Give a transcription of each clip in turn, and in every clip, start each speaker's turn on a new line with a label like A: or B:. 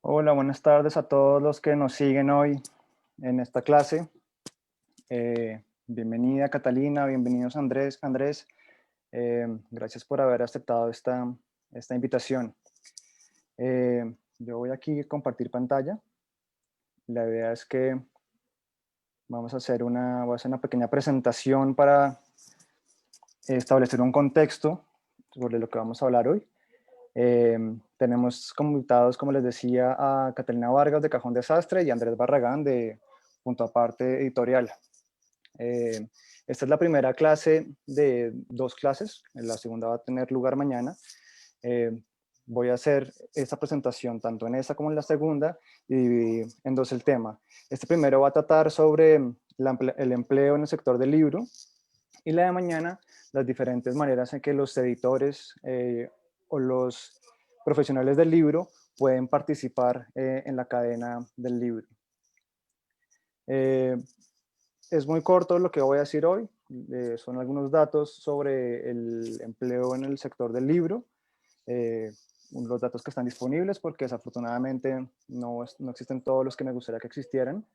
A: Hola, buenas tardes a todos los que nos siguen hoy en esta clase. Bienvenida Catalina, bienvenidos Andrés. Gracias por haber aceptado esta invitación. Yo voy aquí a compartir pantalla. La idea es que voy a hacer una pequeña presentación para establecer un contexto sobre lo que vamos a hablar hoy. Tenemos como invitados, como les decía, a Catalina Vargas de Cajón Desastre y Andrés Barragán de Punto Aparte Editorial. Eh, Esta es la primera clase de dos clases, la segunda va a tener lugar mañana. Eh, Voy a hacer esta presentación tanto en esta como en la segunda y dividí en dos el tema. Este primero va a tratar sobre el empleo en el sector del libro y la de mañana las diferentes maneras en que los editores o los profesionales del libro pueden participar en la cadena del libro. Eh, es muy corto lo que voy a decir hoy. Son algunos datos sobre el empleo en el sector del libro, eh, los datos que están disponibles, porque desafortunadamente no existen todos los que me gustaría que existieran.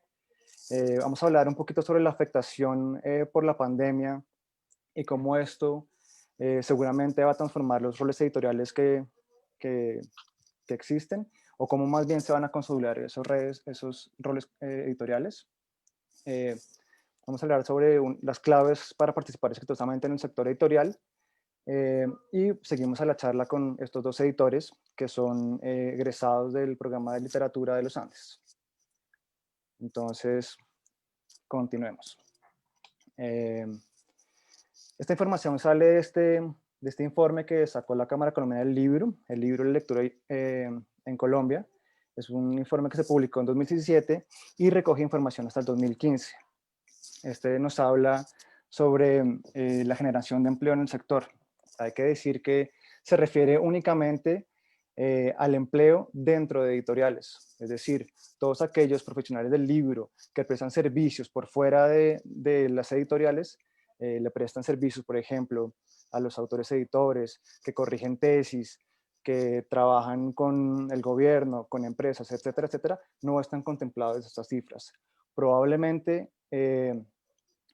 A: Vamos a hablar un poquito sobre la afectación por la pandemia y cómo esto seguramente va a transformar los roles editoriales que, que existen, o cómo más bien se van a consolidar esos roles editoriales. Eh, Vamos a hablar sobre las claves para participar exitosamente en el sector editorial y seguimos a la charla con estos dos editores que son egresados del programa de literatura de los Andes. Entonces, continuemos. Eh, Esta información sale de este informe que sacó la Cámara Colombiana del Libro, el libro de lectura en Colombia. Es un informe que se publicó en 2017 y recoge información hasta el 2015. Este nos habla sobre la generación de empleo en el sector. Hay que decir que se refiere únicamente al empleo dentro de editoriales, es decir, todos aquellos profesionales del libro que prestan servicios por fuera de las editoriales, le prestan servicios, por ejemplo, a los autores editores, que corrigen tesis, que trabajan con el gobierno, con empresas, etcétera, etcétera, no están contemplados en estas cifras. Probablemente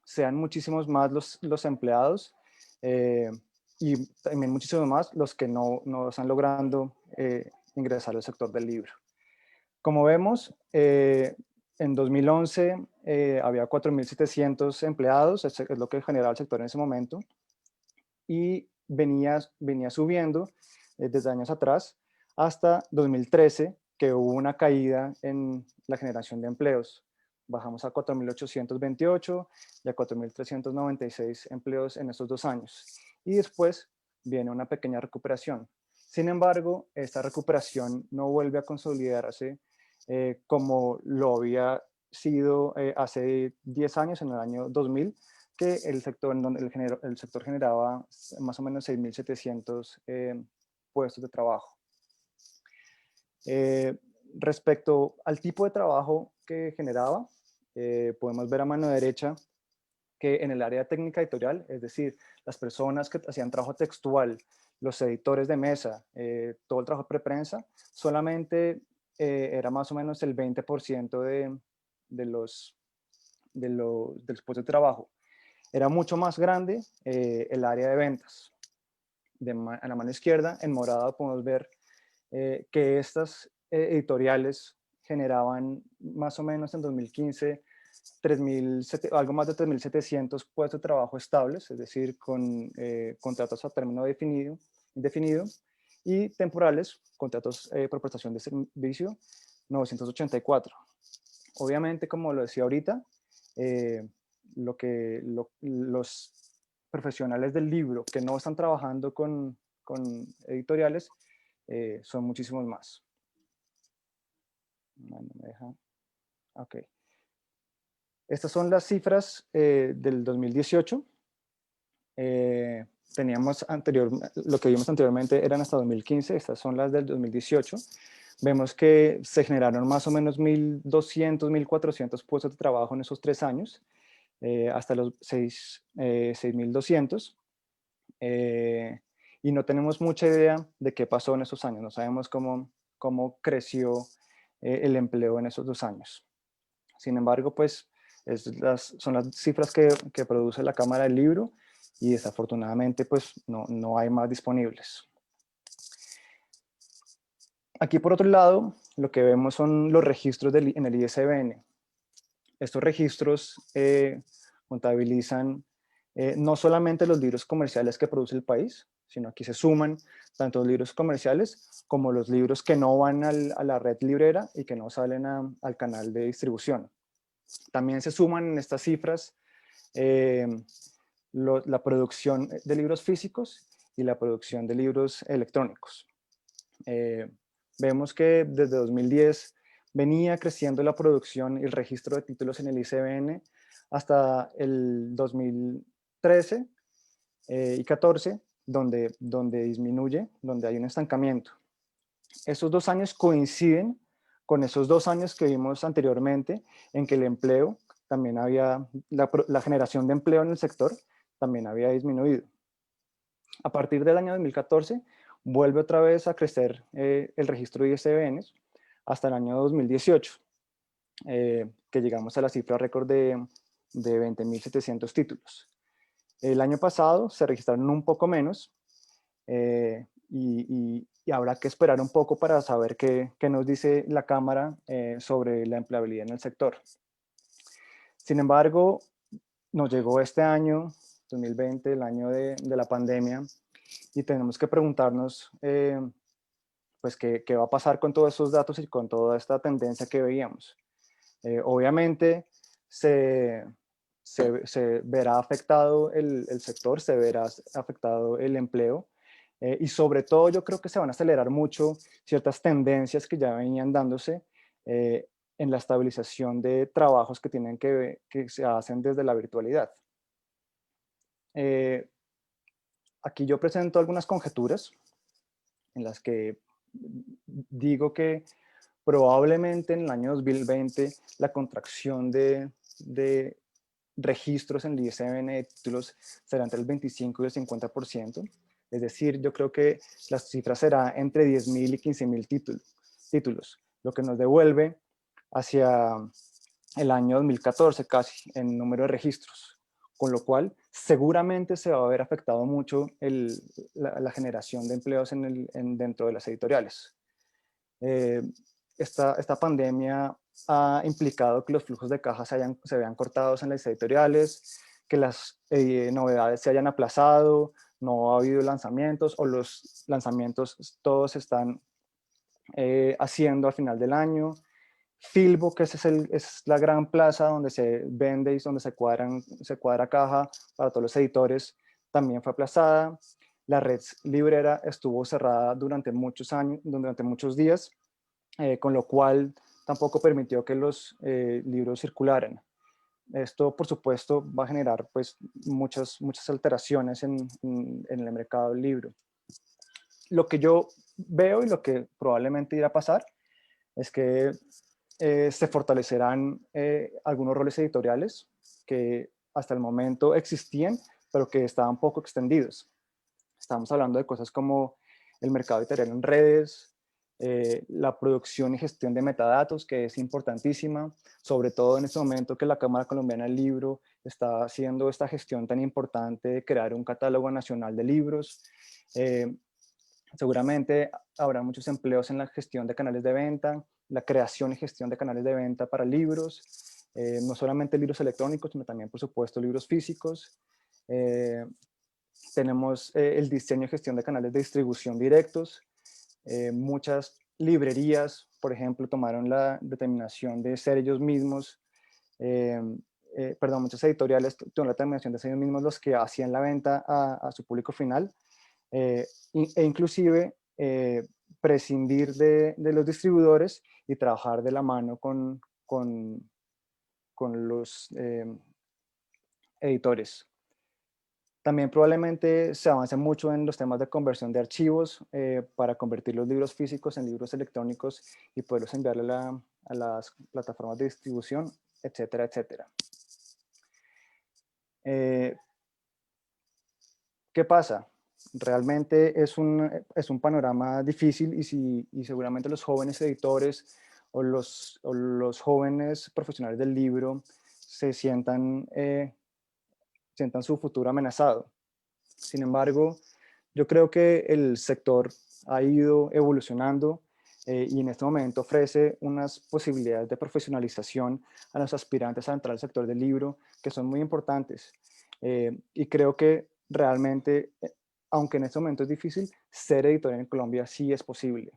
A: sean muchísimos más los empleados eh, y también muchísimos más los que no están logrando ingresar al sector del libro. Como vemos, en 2011 había 4.700 empleados, es lo que generaba el sector en ese momento, y venía subiendo desde años atrás hasta 2013, que hubo una caída en la generación de empleos. Bajamos a 4.828 y a 4.396 empleos en estos 2 años. Y después viene una pequeña recuperación. Sin embargo, esta recuperación no vuelve a consolidarse como lo había sido hace 10 años, en el año 2000, que el sector, el sector generaba más o menos 6.700 puestos de trabajo. Eh, Respecto al tipo de trabajo que generaba, podemos ver a mano derecha que en el área técnica editorial, es decir, las personas que hacían trabajo textual, los editores de mesa, todo el trabajo de preprensa, solamente era más o menos el 20% de del puesto de trabajo. Era mucho más grande el área de ventas. A la mano izquierda, en morado, podemos ver que estas editoriales generaban más o menos en 2015 algo más de 3.700 puestos de trabajo estables, es decir, con contratos a término indefinido, y temporales, contratos por prestación de servicio, 984. Obviamente, como lo decía ahorita, eh, los profesionales del libro que no están trabajando con editoriales son muchísimos más. No me deja. Ok. Estas son las cifras del 2018. Lo que vimos anteriormente eran hasta 2015, estas son las del 2018. Vemos que se generaron más o menos 1.200, 1.400 puestos de trabajo en esos 3 años, hasta los 6.200. Y no tenemos mucha idea de qué pasó en esos años, no sabemos cómo creció el empleo en esos 2 años. Sin embargo, pues son las cifras que produce la Cámara del Libro y desafortunadamente pues no hay más disponibles. Aquí por otro lado, lo que vemos son los registros en el ISBN. Estos registros contabilizan no solamente los libros comerciales que produce el país, sino aquí se suman tanto los libros comerciales como los libros que no van a la red librera y que no salen al canal de distribución. También se suman en estas cifras la producción de libros físicos y la producción de libros electrónicos. Vemos que desde 2010 venía creciendo la producción y el registro de títulos en el ISBN hasta el 2013 y 14, donde disminuye, donde hay un estancamiento. Esos 2 años coinciden con esos 2 años que vimos anteriormente, en que el empleo también la generación de empleo en el sector también había disminuido. A partir del año 2014, vuelve otra vez a crecer el registro de ISBNs hasta el año 2018, que llegamos a la cifra récord de 20.700 títulos. El año pasado se registraron un poco menos y habrá que esperar un poco para saber qué nos dice la Cámara sobre la empleabilidad en el sector. Sin embargo, nos llegó este año, 2020, el año de la pandemia, y tenemos que preguntarnos pues qué va a pasar con todos esos datos y con toda esta tendencia que veíamos. Obviamente se verá afectado el sector, se verá afectado el empleo y sobre todo yo creo que se van a acelerar mucho ciertas tendencias que ya venían dándose en la estabilización de trabajos que se hacen desde la virtualidad. Aquí yo presento algunas conjeturas en las que digo que probablemente en el año 2020 la contracción de registros en el ISBN de títulos será entre el 25 y el 50%. Es decir, yo creo que la cifra será entre 10.000 y 15.000 títulos, lo que nos devuelve hacia el año 2014 casi en número de registros, con lo cual seguramente se va a ver afectado mucho la generación de empleos dentro de las editoriales. Esta pandemia ha implicado que los flujos de caja se vean cortados en las editoriales, que las novedades se hayan aplazado, no ha habido lanzamientos o los lanzamientos todos se están haciendo al final del año. Filbo, que es la gran plaza donde se vende y donde se cuadra caja para todos los editores, también fue aplazada. La red librera estuvo cerrada durante muchos años, durante muchos días, con lo cual tampoco permitió que los libros circularan. Esto, por supuesto, va a generar pues, muchas alteraciones en el mercado del libro. Lo que yo veo y lo que probablemente irá a pasar es que se fortalecerán algunos roles editoriales que hasta el momento existían, pero que estaban poco extendidos. Estamos hablando de cosas como el mercado editorial en redes, la producción y gestión de metadatos, que es importantísima, sobre todo en este momento que la Cámara Colombiana del Libro está haciendo esta gestión tan importante de crear un catálogo nacional de libros. Seguramente habrá muchos empleos en la gestión de canales de venta, la creación y gestión de canales de venta para libros, no solamente libros electrónicos, sino también, por supuesto, libros físicos. Tenemos el diseño y gestión de canales de distribución directos. Muchas librerías, por ejemplo, tomaron la determinación de ser ellos mismos, muchas editoriales tomaron la determinación de ser ellos mismos los que hacían la venta a su público final, e inclusive prescindir de los distribuidores y trabajar de la mano con los editores. También probablemente se avance mucho en los temas de conversión de archivos para convertir los libros físicos en libros electrónicos y poderlos enviarle a las plataformas de distribución, etcétera, etcétera. ¿Qué pasa? Realmente es un panorama difícil y seguramente los jóvenes editores o los jóvenes profesionales del libro se sientan su futuro amenazado. Sin embargo, yo creo que el sector ha ido evolucionando y en este momento ofrece unas posibilidades de profesionalización a los aspirantes a entrar al sector del libro que son muy importantes. Y creo que realmente, aunque en este momento es difícil, ser editor en Colombia sí es posible.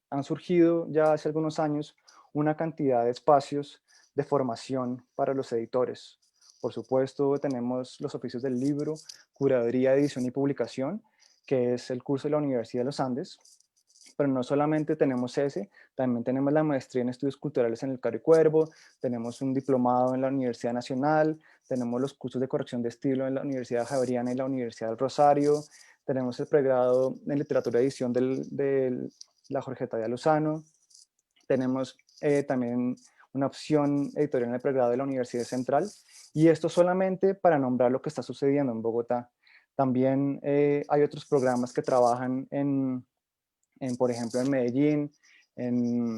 A: Han surgido ya hace algunos años una cantidad de espacios de formación para los editores. Por supuesto, tenemos los oficios del libro, curaduría, edición y publicación, que es el curso de la Universidad de los Andes, pero no solamente tenemos ese, también tenemos la maestría en estudios culturales en el Caro y Cuervo, tenemos un diplomado en la Universidad Nacional, tenemos los cursos de corrección de estilo en la Universidad Javeriana y la Universidad del Rosario, tenemos el pregrado en literatura y edición de la Jorge Tadea Lozano, tenemos también una opción editorial en el pregrado de la Universidad Central, y esto solamente para nombrar lo que está sucediendo en Bogotá. También hay otros programas que trabajan por ejemplo, en Medellín, en,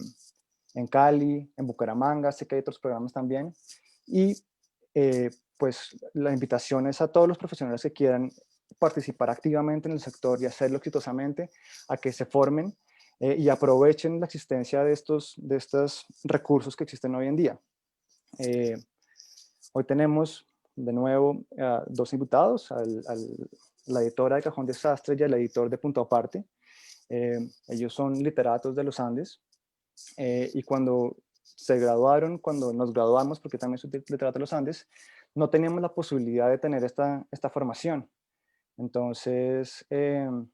A: en Cali, en Bucaramanga, sé que hay otros programas también. Y pues la invitación es a todos los profesionales que quieran participar activamente en el sector y hacerlo exitosamente, a que se formen y aprovechen la existencia de estos recursos que existen hoy en día. Eh, Hoy tenemos de nuevo dos invitados, la editora de Cajón Desastre y el editor de Punto Aparte. Ellos son literatos de los Andes y cuando se graduaron, cuando nos graduamos, porque también soy literato de los Andes, no teníamos la posibilidad de tener esta formación. Entonces, la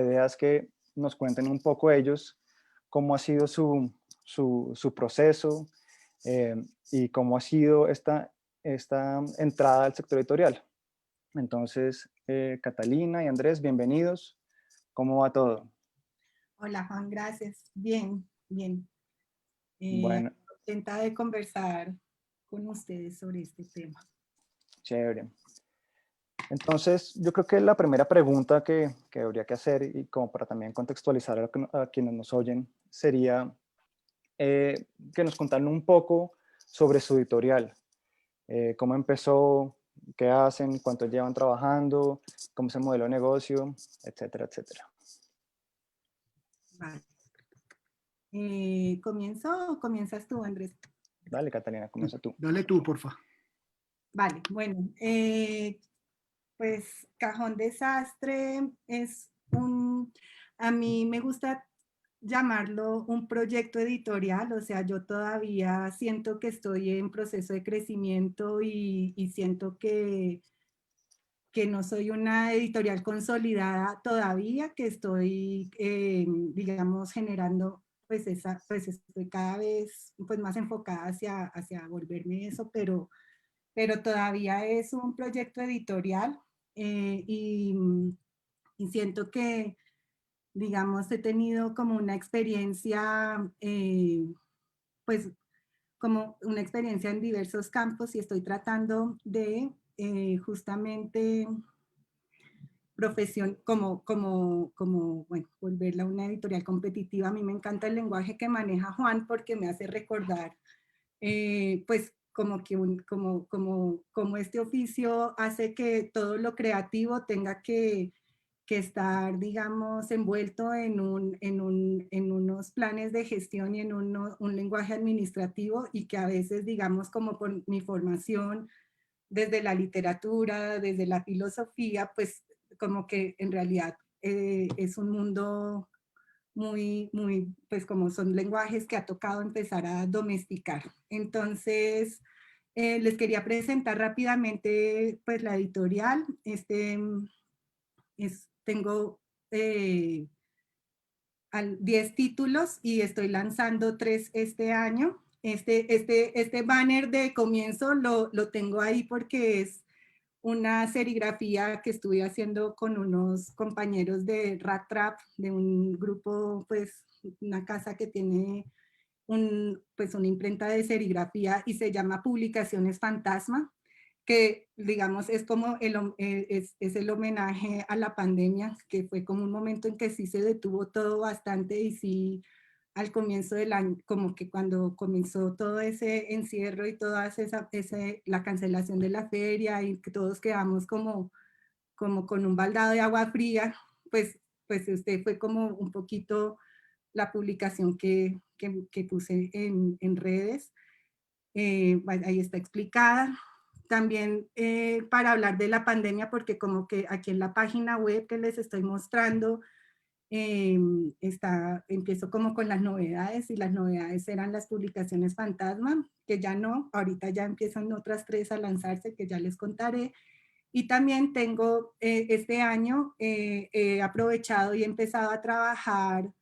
A: idea es que nos cuenten un poco ellos cómo ha sido su proceso y cómo ha sido esta entrada al sector editorial. Entonces, Catalina y Andrés, bienvenidos. ¿Cómo va todo?
B: Hola Juan, gracias. Bien, bien.
A: Bueno,
B: Contenta de conversar con ustedes sobre este tema.
A: chévere. Entonces, yo creo que la primera pregunta que habría que hacer, y como para también contextualizar a quienes nos oyen, sería que nos contaran un poco sobre su editorial. Cómo empezó, qué hacen, cuánto llevan trabajando, cómo es el modelo de negocio, etcétera, etcétera.
B: Vale. ¿Comienzo o comienzas tú, Andrés?
A: Dale, Catalina, comienza tú.
C: Dale tú, porfa.
B: Vale, bueno, pues Cajón Desastre es a mí me gusta llamarlo un proyecto editorial, o sea, yo todavía siento que estoy en proceso de crecimiento y siento que no soy una editorial consolidada todavía, que estoy, digamos, generando, pues estoy cada vez pues, más enfocada hacia volverme eso, pero todavía es un proyecto editorial y siento que, digamos, he tenido como una experiencia, pues como una experiencia en diversos campos y estoy tratando de justamente profesión, bueno, volverla una editorial competitiva. A mí me encanta el lenguaje que maneja Juan porque me hace recordar, pues, como que como este oficio hace que todo lo creativo tenga que estar, digamos, envuelto en unos planes de gestión y en un lenguaje administrativo y que a veces, digamos, como por mi formación desde la literatura, desde la filosofía, pues como que en realidad es un mundo pues como son lenguajes que ha tocado empezar a domesticar. Entonces, les quería presentar rápidamente pues la editorial. Tengo 10 títulos y estoy lanzando 3 este año. Este banner de comienzo lo tengo ahí porque es una serigrafía que estuve haciendo con unos compañeros de Rat Trap, de un grupo, pues una casa que tiene pues una imprenta de serigrafía y se llama Publicaciones Fantasma. que digamos es como es el homenaje a la pandemia, que fue como un momento en que sí se detuvo todo bastante y sí al comienzo del año, como que cuando comenzó todo ese encierro y toda la cancelación de la feria y que todos quedamos como con un baldado de agua fría, pues este fue como un poquito la publicación que puse en redes. Ahí está explicada. También para hablar de la pandemia, porque como que aquí en la página web que les estoy mostrando, empiezo como con las novedades, y las novedades eran las publicaciones fantasma, que ya no, ahorita ya empiezan otras 3 a lanzarse, que ya les contaré. Y también tengo, este año, he aprovechado y he empezado a trabajar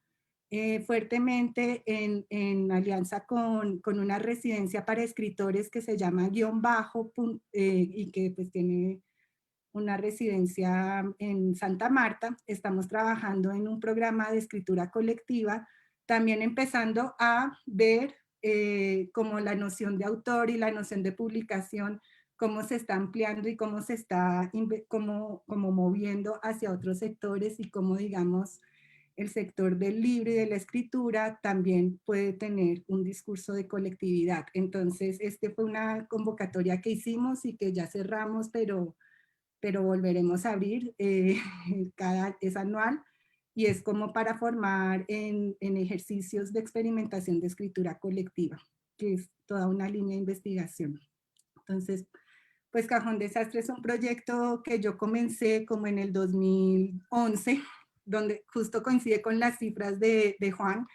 B: fuertemente en alianza con una residencia para escritores que se llama Guión Bajo, y que pues tiene una residencia en Santa Marta. Estamos trabajando en un programa de escritura colectiva, también empezando a ver como la noción de autor y la noción de publicación, cómo se está ampliando y cómo se está como moviendo hacia otros sectores, y cómo, digamos, el sector del libro y de la escritura también puede tener un discurso de colectividad. Entonces, fue una convocatoria que hicimos y que ya cerramos, pero volveremos a abrir, es anual, y es como para formar en ejercicios de experimentación de escritura colectiva, que es toda una línea de investigación. Entonces, pues Cajón Desastre es un proyecto que yo comencé como en el 2011, donde justo coincide con las cifras de Juan.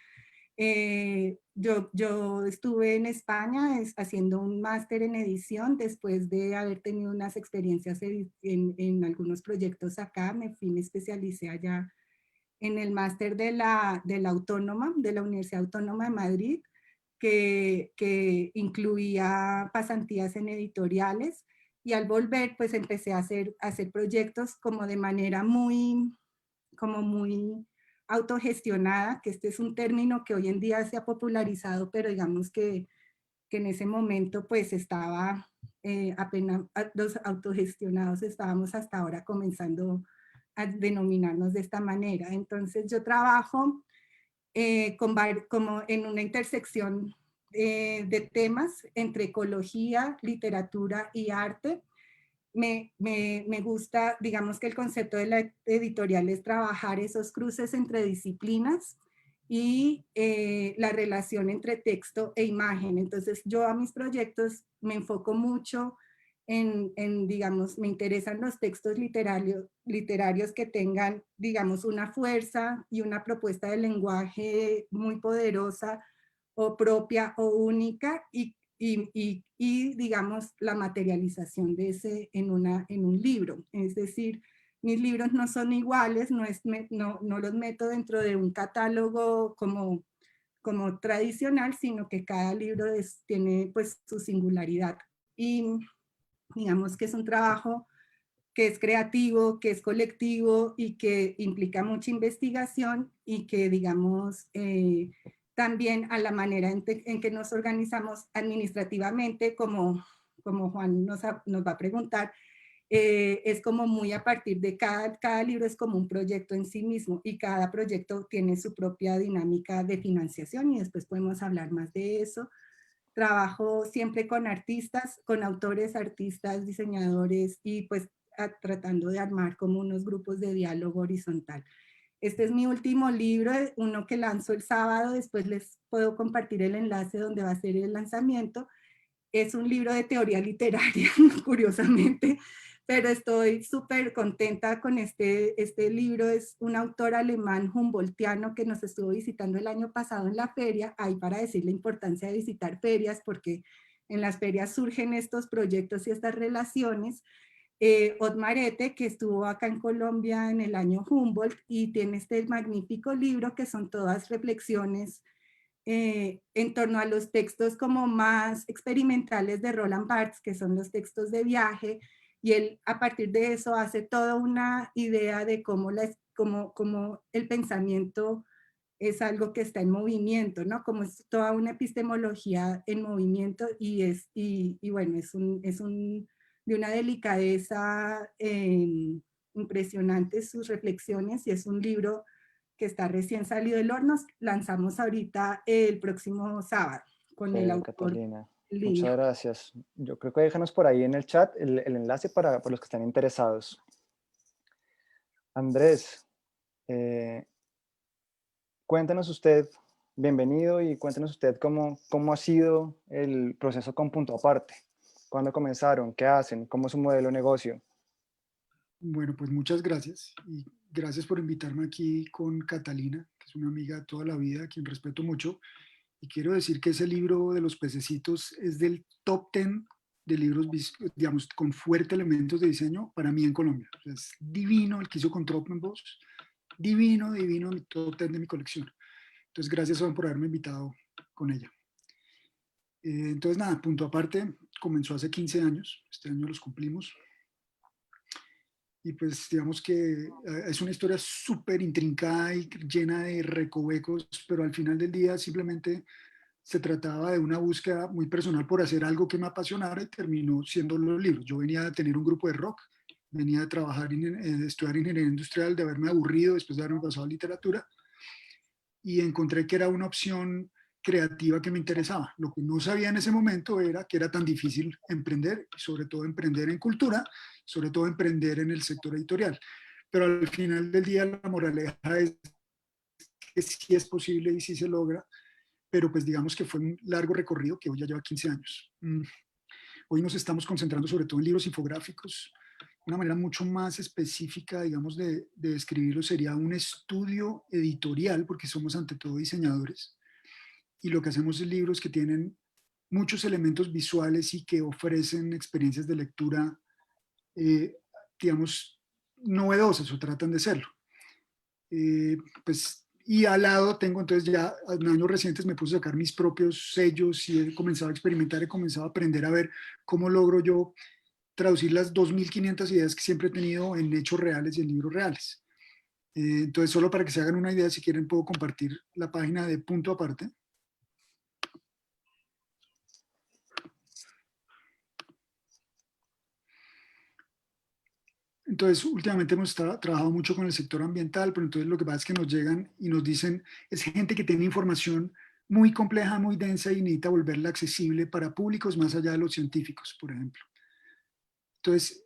B: Yo estuve en España haciendo un máster en edición después de haber tenido unas experiencias en algunos proyectos acá. Me especialicé allá en el máster de la Autónoma, de la Universidad Autónoma de Madrid, que incluía pasantías en editoriales, y al volver pues empecé a hacer proyectos como de manera muy autogestionada, que este es un término que hoy en día se ha popularizado, pero digamos que en ese momento pues estaba apenas los autogestionados estábamos hasta ahora comenzando a denominarnos de esta manera. Entonces yo trabajo como en una intersección de temas entre ecología, literatura y arte. Me gusta, digamos que el concepto de la editorial es trabajar esos cruces entre disciplinas y la relación entre texto e imagen. Entonces yo a mis proyectos me enfoco mucho digamos, me interesan los textos literarios que tengan, digamos, una fuerza y una propuesta de lenguaje muy poderosa o propia o única, y digamos, la materialización de ese en un libro. Es decir, mis libros no son iguales, no los meto dentro de un catálogo como tradicional, sino que cada libro tiene pues su singularidad. Y digamos que es un trabajo que es creativo, que es colectivo y que implica mucha investigación, y que, digamos, también a la manera en que nos organizamos administrativamente, como Juan nos va a preguntar, es como muy a partir de cada libro, es como un proyecto en sí mismo, y cada proyecto tiene su propia dinámica de financiación, y después podemos hablar más de eso. Trabajo siempre con artistas, con autores, artistas, diseñadores, y pues tratando de armar como unos grupos de diálogo horizontal. Este es mi último libro, uno que lanzo el sábado, después les puedo compartir el enlace donde va a ser el lanzamiento. Es un libro de teoría literaria, curiosamente, pero estoy súper contenta con este libro. Es un autor alemán humboldtiano que nos estuvo visitando el año pasado en la feria, ahí para decir la importancia de visitar ferias, porque en las ferias surgen estos proyectos y estas relaciones. Otmarete, que estuvo acá en Colombia en el año Humboldt, y tiene este magnífico libro que son todas reflexiones en torno a los textos como más experimentales de Roland Barthes, que son los textos de viaje, y él a partir de eso hace toda una idea de cómo el pensamiento es algo que está en movimiento, ¿no? Como es toda una epistemología en movimiento, y bueno, es un de una delicadeza impresionante sus reflexiones, y es un libro que está recién salido del horno. Lanzamos ahorita el próximo sábado con el autor
A: Catalina,
B: en
A: muchas
B: línea.
A: gracias. Yo creo que déjanos por ahí en el chat el enlace para los que estén interesados. Andrés, eh, cuéntenos usted, bienvenido, y cuéntenos usted cómo ha sido el proceso con Punto Aparte. ¿Cuándo comenzaron? ¿Qué hacen? ¿Cómo es su modelo de negocio?
C: Bueno, pues muchas gracias y gracias por invitarme aquí con Catalina, que es una amiga de toda la vida, a quien respeto mucho. Y quiero decir que ese libro de los pececitos es del top 10 de libros, digamos, con fuerte elementos de diseño para mí en Colombia. O sea, es divino el que hizo con Tropenbos, divino, divino, mi top 10 de mi colección. Entonces, gracias Juan por haberme invitado con ella. Entonces, nada, Punto Aparte comenzó hace 15 años, este año los cumplimos. Y pues digamos que es una historia súper intrincada y llena de recovecos, pero al final del día simplemente se trataba de una búsqueda muy personal por hacer algo que me apasionara y terminó siendo los libros. Yo venía de tener un grupo de rock, venía de trabajar, de estudiar ingeniería industrial, de haberme aburrido después de haberme pasado a literatura, y encontré que era una opción creativa que me interesaba. Lo que no sabía en ese momento era que era tan difícil emprender, sobre todo emprender en cultura, sobre todo emprender en el sector editorial. Pero al final del día la moraleja es que sí es posible y sí se logra, pero pues digamos que fue un largo recorrido que hoy ya lleva 15 años. Hoy nos estamos concentrando sobre todo en libros infográficos. Una manera mucho más específica, digamos, de describirlo sería un estudio editorial, porque somos ante todo diseñadores, y lo que hacemos es libros que tienen muchos elementos visuales y que ofrecen experiencias de lectura, eh, digamos, novedosas o tratan de serlo. Pues, y al lado tengo entonces ya en años recientes me puse a sacar mis propios sellos y he comenzado a experimentar, he comenzado a aprender a ver cómo logro yo traducir las 2.500 ideas que siempre he tenido en hechos reales y en libros reales. Entonces, solo para que se hagan una idea, si quieren puedo compartir la página de Punto Aparte. Entonces, últimamente hemos trabajado mucho con el sector ambiental, pero entonces lo que pasa es que nos llegan y nos dicen, es gente que tiene información muy compleja, muy densa y necesita volverla accesible para públicos más allá de los científicos, por ejemplo. Entonces,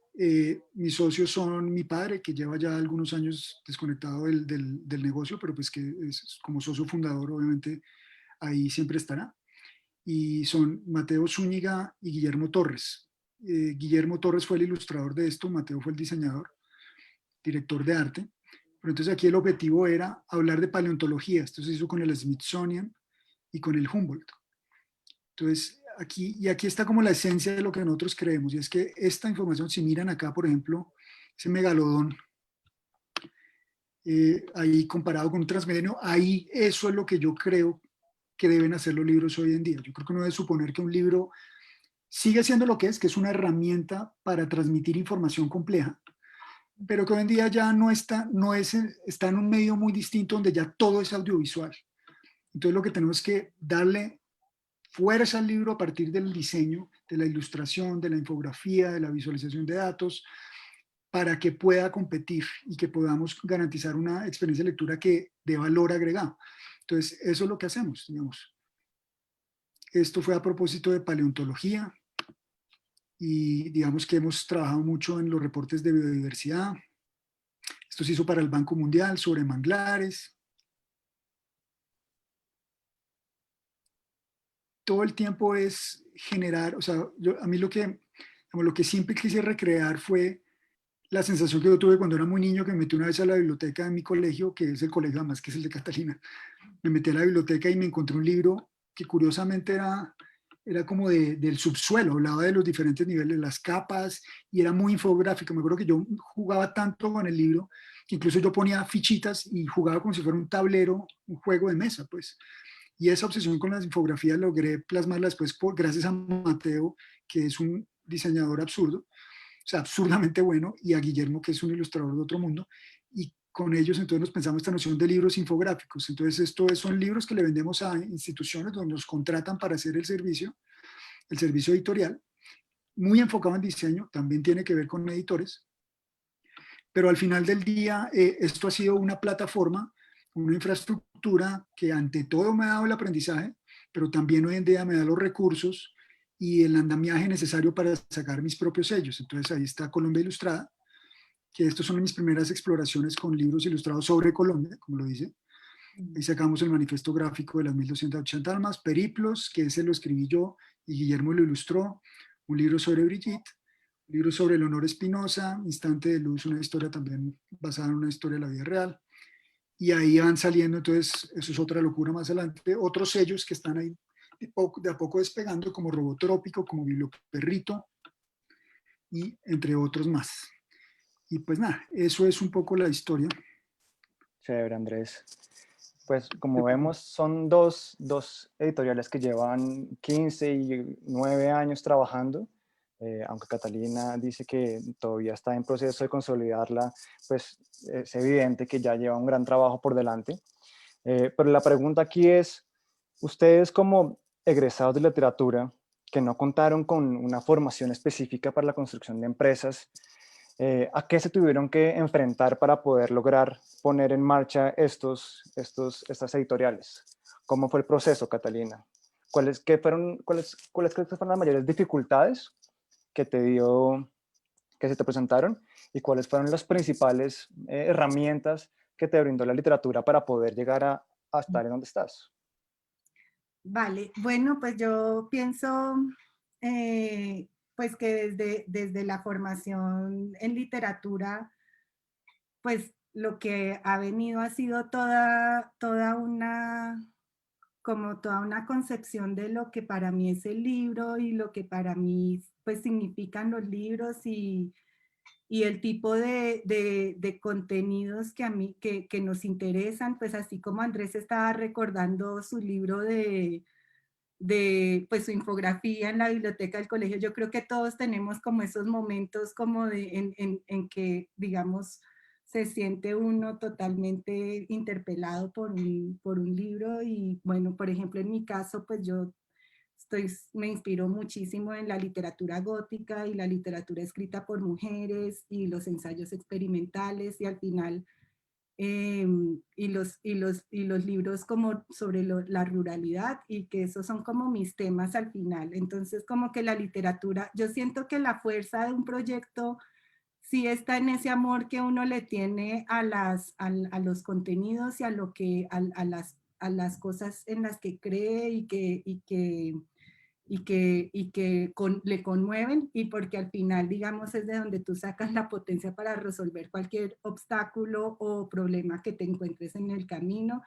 C: mis socios son mi padre, que lleva ya algunos años desconectado del negocio, pero pues que es como socio fundador, obviamente, ahí siempre estará. Y son Mateo Zúñiga y Guillermo Torres. Guillermo Torres fue el ilustrador de esto, Mateo fue el diseñador, director de arte. Pero entonces aquí el objetivo era hablar de paleontología. Esto se hizo con el Smithsonian y con el Humboldt. Entonces, aquí está como la esencia de lo que nosotros creemos, y es que esta información, si miran acá, por ejemplo, ese megalodón, ahí comparado con un Transmilenio, ahí eso es lo que yo creo que deben hacer los libros hoy en día. Yo creo que uno debe suponer que un libro sigue siendo lo que es una herramienta para transmitir información compleja, pero que hoy en día ya está en un medio muy distinto donde ya todo es audiovisual. Entonces lo que tenemos es que darle fuerza al libro a partir del diseño, de la ilustración, de la infografía, de la visualización de datos, para que pueda competir y que podamos garantizar una experiencia de lectura que de valor agregado. Entonces, eso es lo que hacemos, digamos. Esto fue a propósito de paleontología y digamos que hemos trabajado mucho en los reportes de biodiversidad. Esto se hizo para el Banco Mundial sobre manglares. Todo el tiempo es generar, o sea, a mí lo que siempre quise recrear fue la sensación que yo tuve cuando era muy niño, que me metí una vez a la biblioteca de mi colegio, que es el colegio además que es el de Catalina. Me metí a la biblioteca y me encontré un libro que curiosamente era como del subsuelo, hablaba de los diferentes niveles, las capas, y era muy infográfico. Me acuerdo que yo jugaba tanto con el libro, que incluso yo ponía fichitas y jugaba como si fuera un tablero, un juego de mesa, pues. Y esa obsesión con las infografías logré plasmarla después gracias a Mateo, que es un diseñador absurdo, o sea, absurdamente bueno, y a Guillermo, que es un ilustrador de otro mundo, y con ellos entonces nos pensamos esta noción de libros infográficos. Entonces son libros que le vendemos a instituciones donde nos contratan para hacer el servicio editorial, muy enfocado en diseño, también tiene que ver con editores, pero al final del día esto ha sido una plataforma, una infraestructura que ante todo me ha dado el aprendizaje, pero también hoy en día me da los recursos y el andamiaje necesario para sacar mis propios sellos. Entonces ahí está Colombia Ilustrada, que estos son mis primeras exploraciones con libros ilustrados sobre Colombia, como lo dice. Ahí sacamos el manifiesto gráfico de las 1280 almas, Periplos, que ese lo escribí yo y Guillermo lo ilustró, un libro sobre Brigitte, un libro sobre Leonor Espinosa, Instante de Luz, una historia también basada en una historia de la vida real. Y ahí van saliendo, entonces eso es otra locura más adelante, otros sellos que están ahí de a poco despegando, como Robotrópico, como Biblioperrito, y entre otros más. Y pues nada, eso es un poco la historia.
A: Chévere, Andrés. Pues como vemos, son dos editoriales que llevan 15 y 9 años trabajando. Aunque Catalina dice que todavía está en proceso de consolidarla, pues es evidente que ya lleva un gran trabajo por delante. Pero la pregunta aquí es, ustedes como egresados de literatura, que no contaron con una formación específica para la construcción de empresas, ¿a qué se tuvieron que enfrentar para poder lograr poner en marcha estas editoriales? ¿Cómo fue el proceso, Catalina? ¿Cuáles crees que fueron las mayores dificultades que que se te presentaron? ¿Y cuáles fueron las principales herramientas que te brindó la literatura para poder llegar a estar en donde estás?
B: Vale, bueno, pues yo pienso pues que desde la formación en literatura, pues lo que ha venido ha sido como toda una concepción de lo que para mí es el libro y lo que para mí pues significan los libros y el tipo de contenidos que a mí, que nos interesan, pues así como Andrés estaba recordando su libro de pues su infografía en la biblioteca del colegio, yo creo que todos tenemos como esos momentos como en que, digamos, se siente uno totalmente interpelado por un libro y bueno, por ejemplo, en mi caso, pues yo me inspiro muchísimo en la literatura gótica y la literatura escrita por mujeres y los ensayos experimentales y al final y los libros como sobre la ruralidad y que esos son como mis temas al final. Entonces como que la literatura, yo siento que la fuerza de un proyecto sí está en ese amor que uno le tiene a los contenidos y a, lo que, a las cosas en las que cree le conmueven y porque al final, digamos, es de donde tú sacas la potencia para resolver cualquier obstáculo o problema que te encuentres en el camino.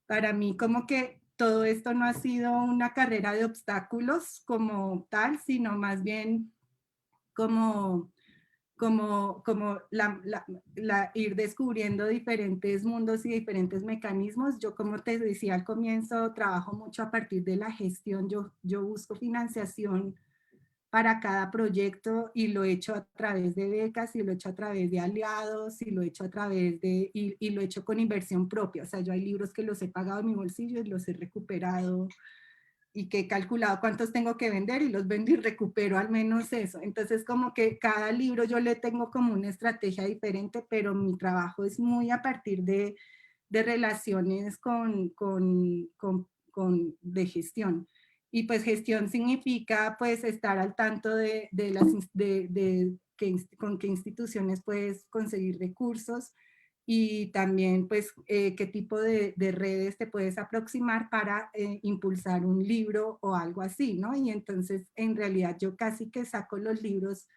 B: Para mí, como que todo esto no ha sido una carrera de obstáculos como tal, sino más bien como ir descubriendo diferentes mundos y diferentes mecanismos. Yo, como te decía al comienzo, trabajo mucho a partir de la gestión. Yo busco financiación para cada proyecto y lo he hecho a través de becas y lo he hecho a través de aliados y lo he hecho a través y lo he hecho con inversión propia. O sea, yo hay libros que los he pagado en mi bolsillo y los he recuperado y que he calculado cuántos tengo que vender y los vendo y recupero al menos eso. Entonces como que cada libro yo le tengo como una estrategia diferente, pero mi trabajo es muy a partir de relaciones de gestión. Y pues gestión significa pues estar al tanto con qué instituciones puedes conseguir recursos, y también pues qué tipo de redes te puedes aproximar para impulsar un libro o algo así, ¿no? Y entonces en realidad yo casi que saco los libros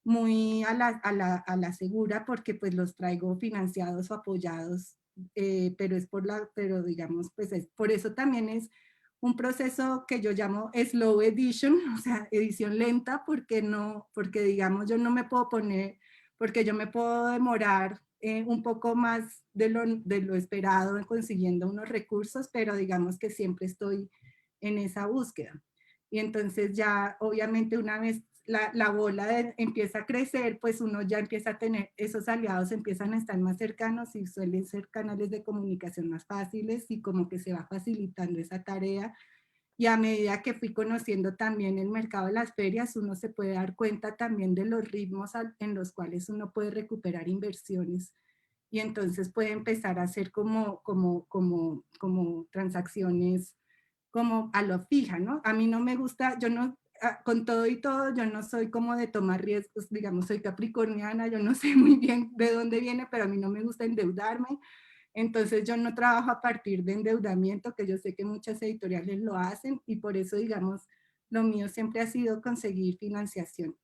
B: muy a la segura porque pues los traigo financiados o apoyados, pero digamos pues por eso también es un proceso que yo llamo slow edition, o sea, edición lenta, porque digamos yo no me puedo poner, porque yo me puedo demorar un poco más de lo esperado consiguiendo unos recursos, pero digamos que siempre estoy en esa búsqueda. Y entonces ya obviamente una vez la bola empieza a crecer, pues uno ya empieza a tener, esos aliados empiezan a estar más cercanos y suelen ser canales de comunicación más fáciles y como que se va facilitando esa tarea. Y a medida que fui conociendo también el mercado de las ferias, uno se puede dar cuenta también de los ritmos en los cuales uno puede recuperar inversiones. Y entonces puede empezar a hacer como transacciones como a lo fija, ¿no? A mí no me gusta, yo no, con todo y todo, yo no soy como de tomar riesgos, digamos, soy capricorniana, yo no sé muy bien de dónde viene, pero a mí no me gusta endeudarme. Entonces yo no trabajo a partir de endeudamiento, que yo sé que muchas editoriales lo hacen, y por eso, digamos, lo mío siempre ha sido conseguir financiación.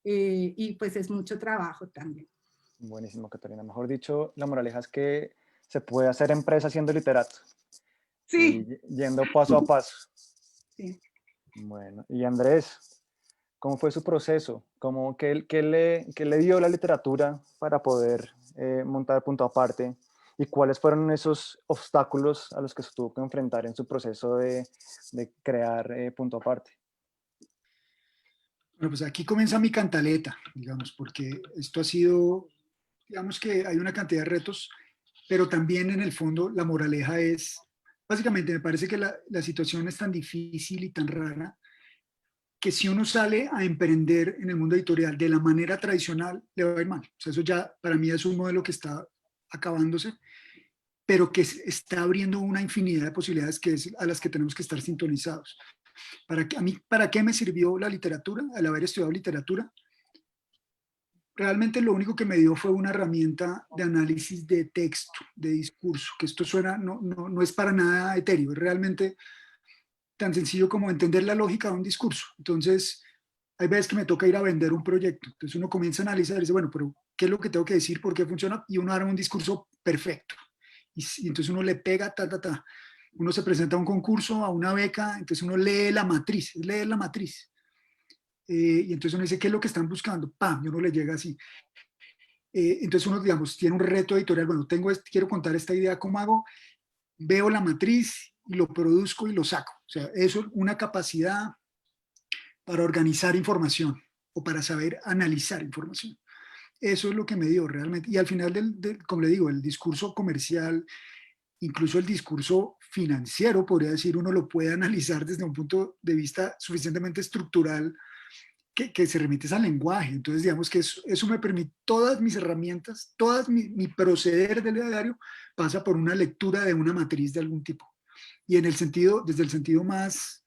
B: Y pues es mucho trabajo también.
A: Buenísimo, Catalina. Mejor dicho, la moraleja es que se puede hacer empresa siendo literato y
B: Sí,
A: yendo paso a paso.
B: sí.
A: Bueno, y Andrés, ¿cómo fue su proceso? ¿Qué le dio la literatura para poder montar Punto Aparte? ¿Y cuáles fueron esos obstáculos a los que se tuvo que enfrentar en su proceso de crear Punto Aparte?
C: Bueno, pues aquí comienza mi cantaleta, digamos, porque esto ha sido, digamos que hay una cantidad de retos, pero también en el fondo la moraleja es, básicamente me parece que la situación es tan difícil y tan rara que si uno sale a emprender en el mundo editorial de la manera tradicional, le va a ir mal. O sea, eso ya para mí es un modelo que está acabándose, pero que está abriendo una infinidad de posibilidades que es a las que tenemos que estar sintonizados. A mí, ¿para qué me sirvió la literatura? Al haber estudiado literatura, realmente lo único que me dio fue una herramienta de análisis de texto, de discurso, que esto suena, no es para nada etéreo, es realmente tan sencillo como entender la lógica de un discurso. Entonces, hay veces que me toca ir a vender un proyecto. Entonces uno comienza a analizar y dice, bueno, pero ¿qué es lo que tengo que decir? ¿Por qué funciona? Y uno arma un discurso perfecto. Y entonces uno le pega, ta. Uno se presenta a un concurso, a una beca, entonces uno lee la matriz, lee la matriz. Y entonces uno dice, ¿qué es lo que están buscando? ¡Pam! Y uno le llega así. Entonces uno, digamos, tiene un reto editorial. Bueno, quiero contar esta idea, ¿cómo hago? Veo la matriz y lo produzco y lo saco. O sea, eso es una capacidad para organizar información o para saber analizar información. Eso es lo que me dio realmente. Y al final, como le digo, el discurso comercial, incluso el discurso financiero, podría decir, uno lo puede analizar desde un punto de vista suficientemente estructural que se remite al lenguaje. Entonces, digamos que eso me permite, todas mis herramientas, mi proceder del diario pasa por una lectura de una matriz de algún tipo. Y en el sentido, desde el sentido más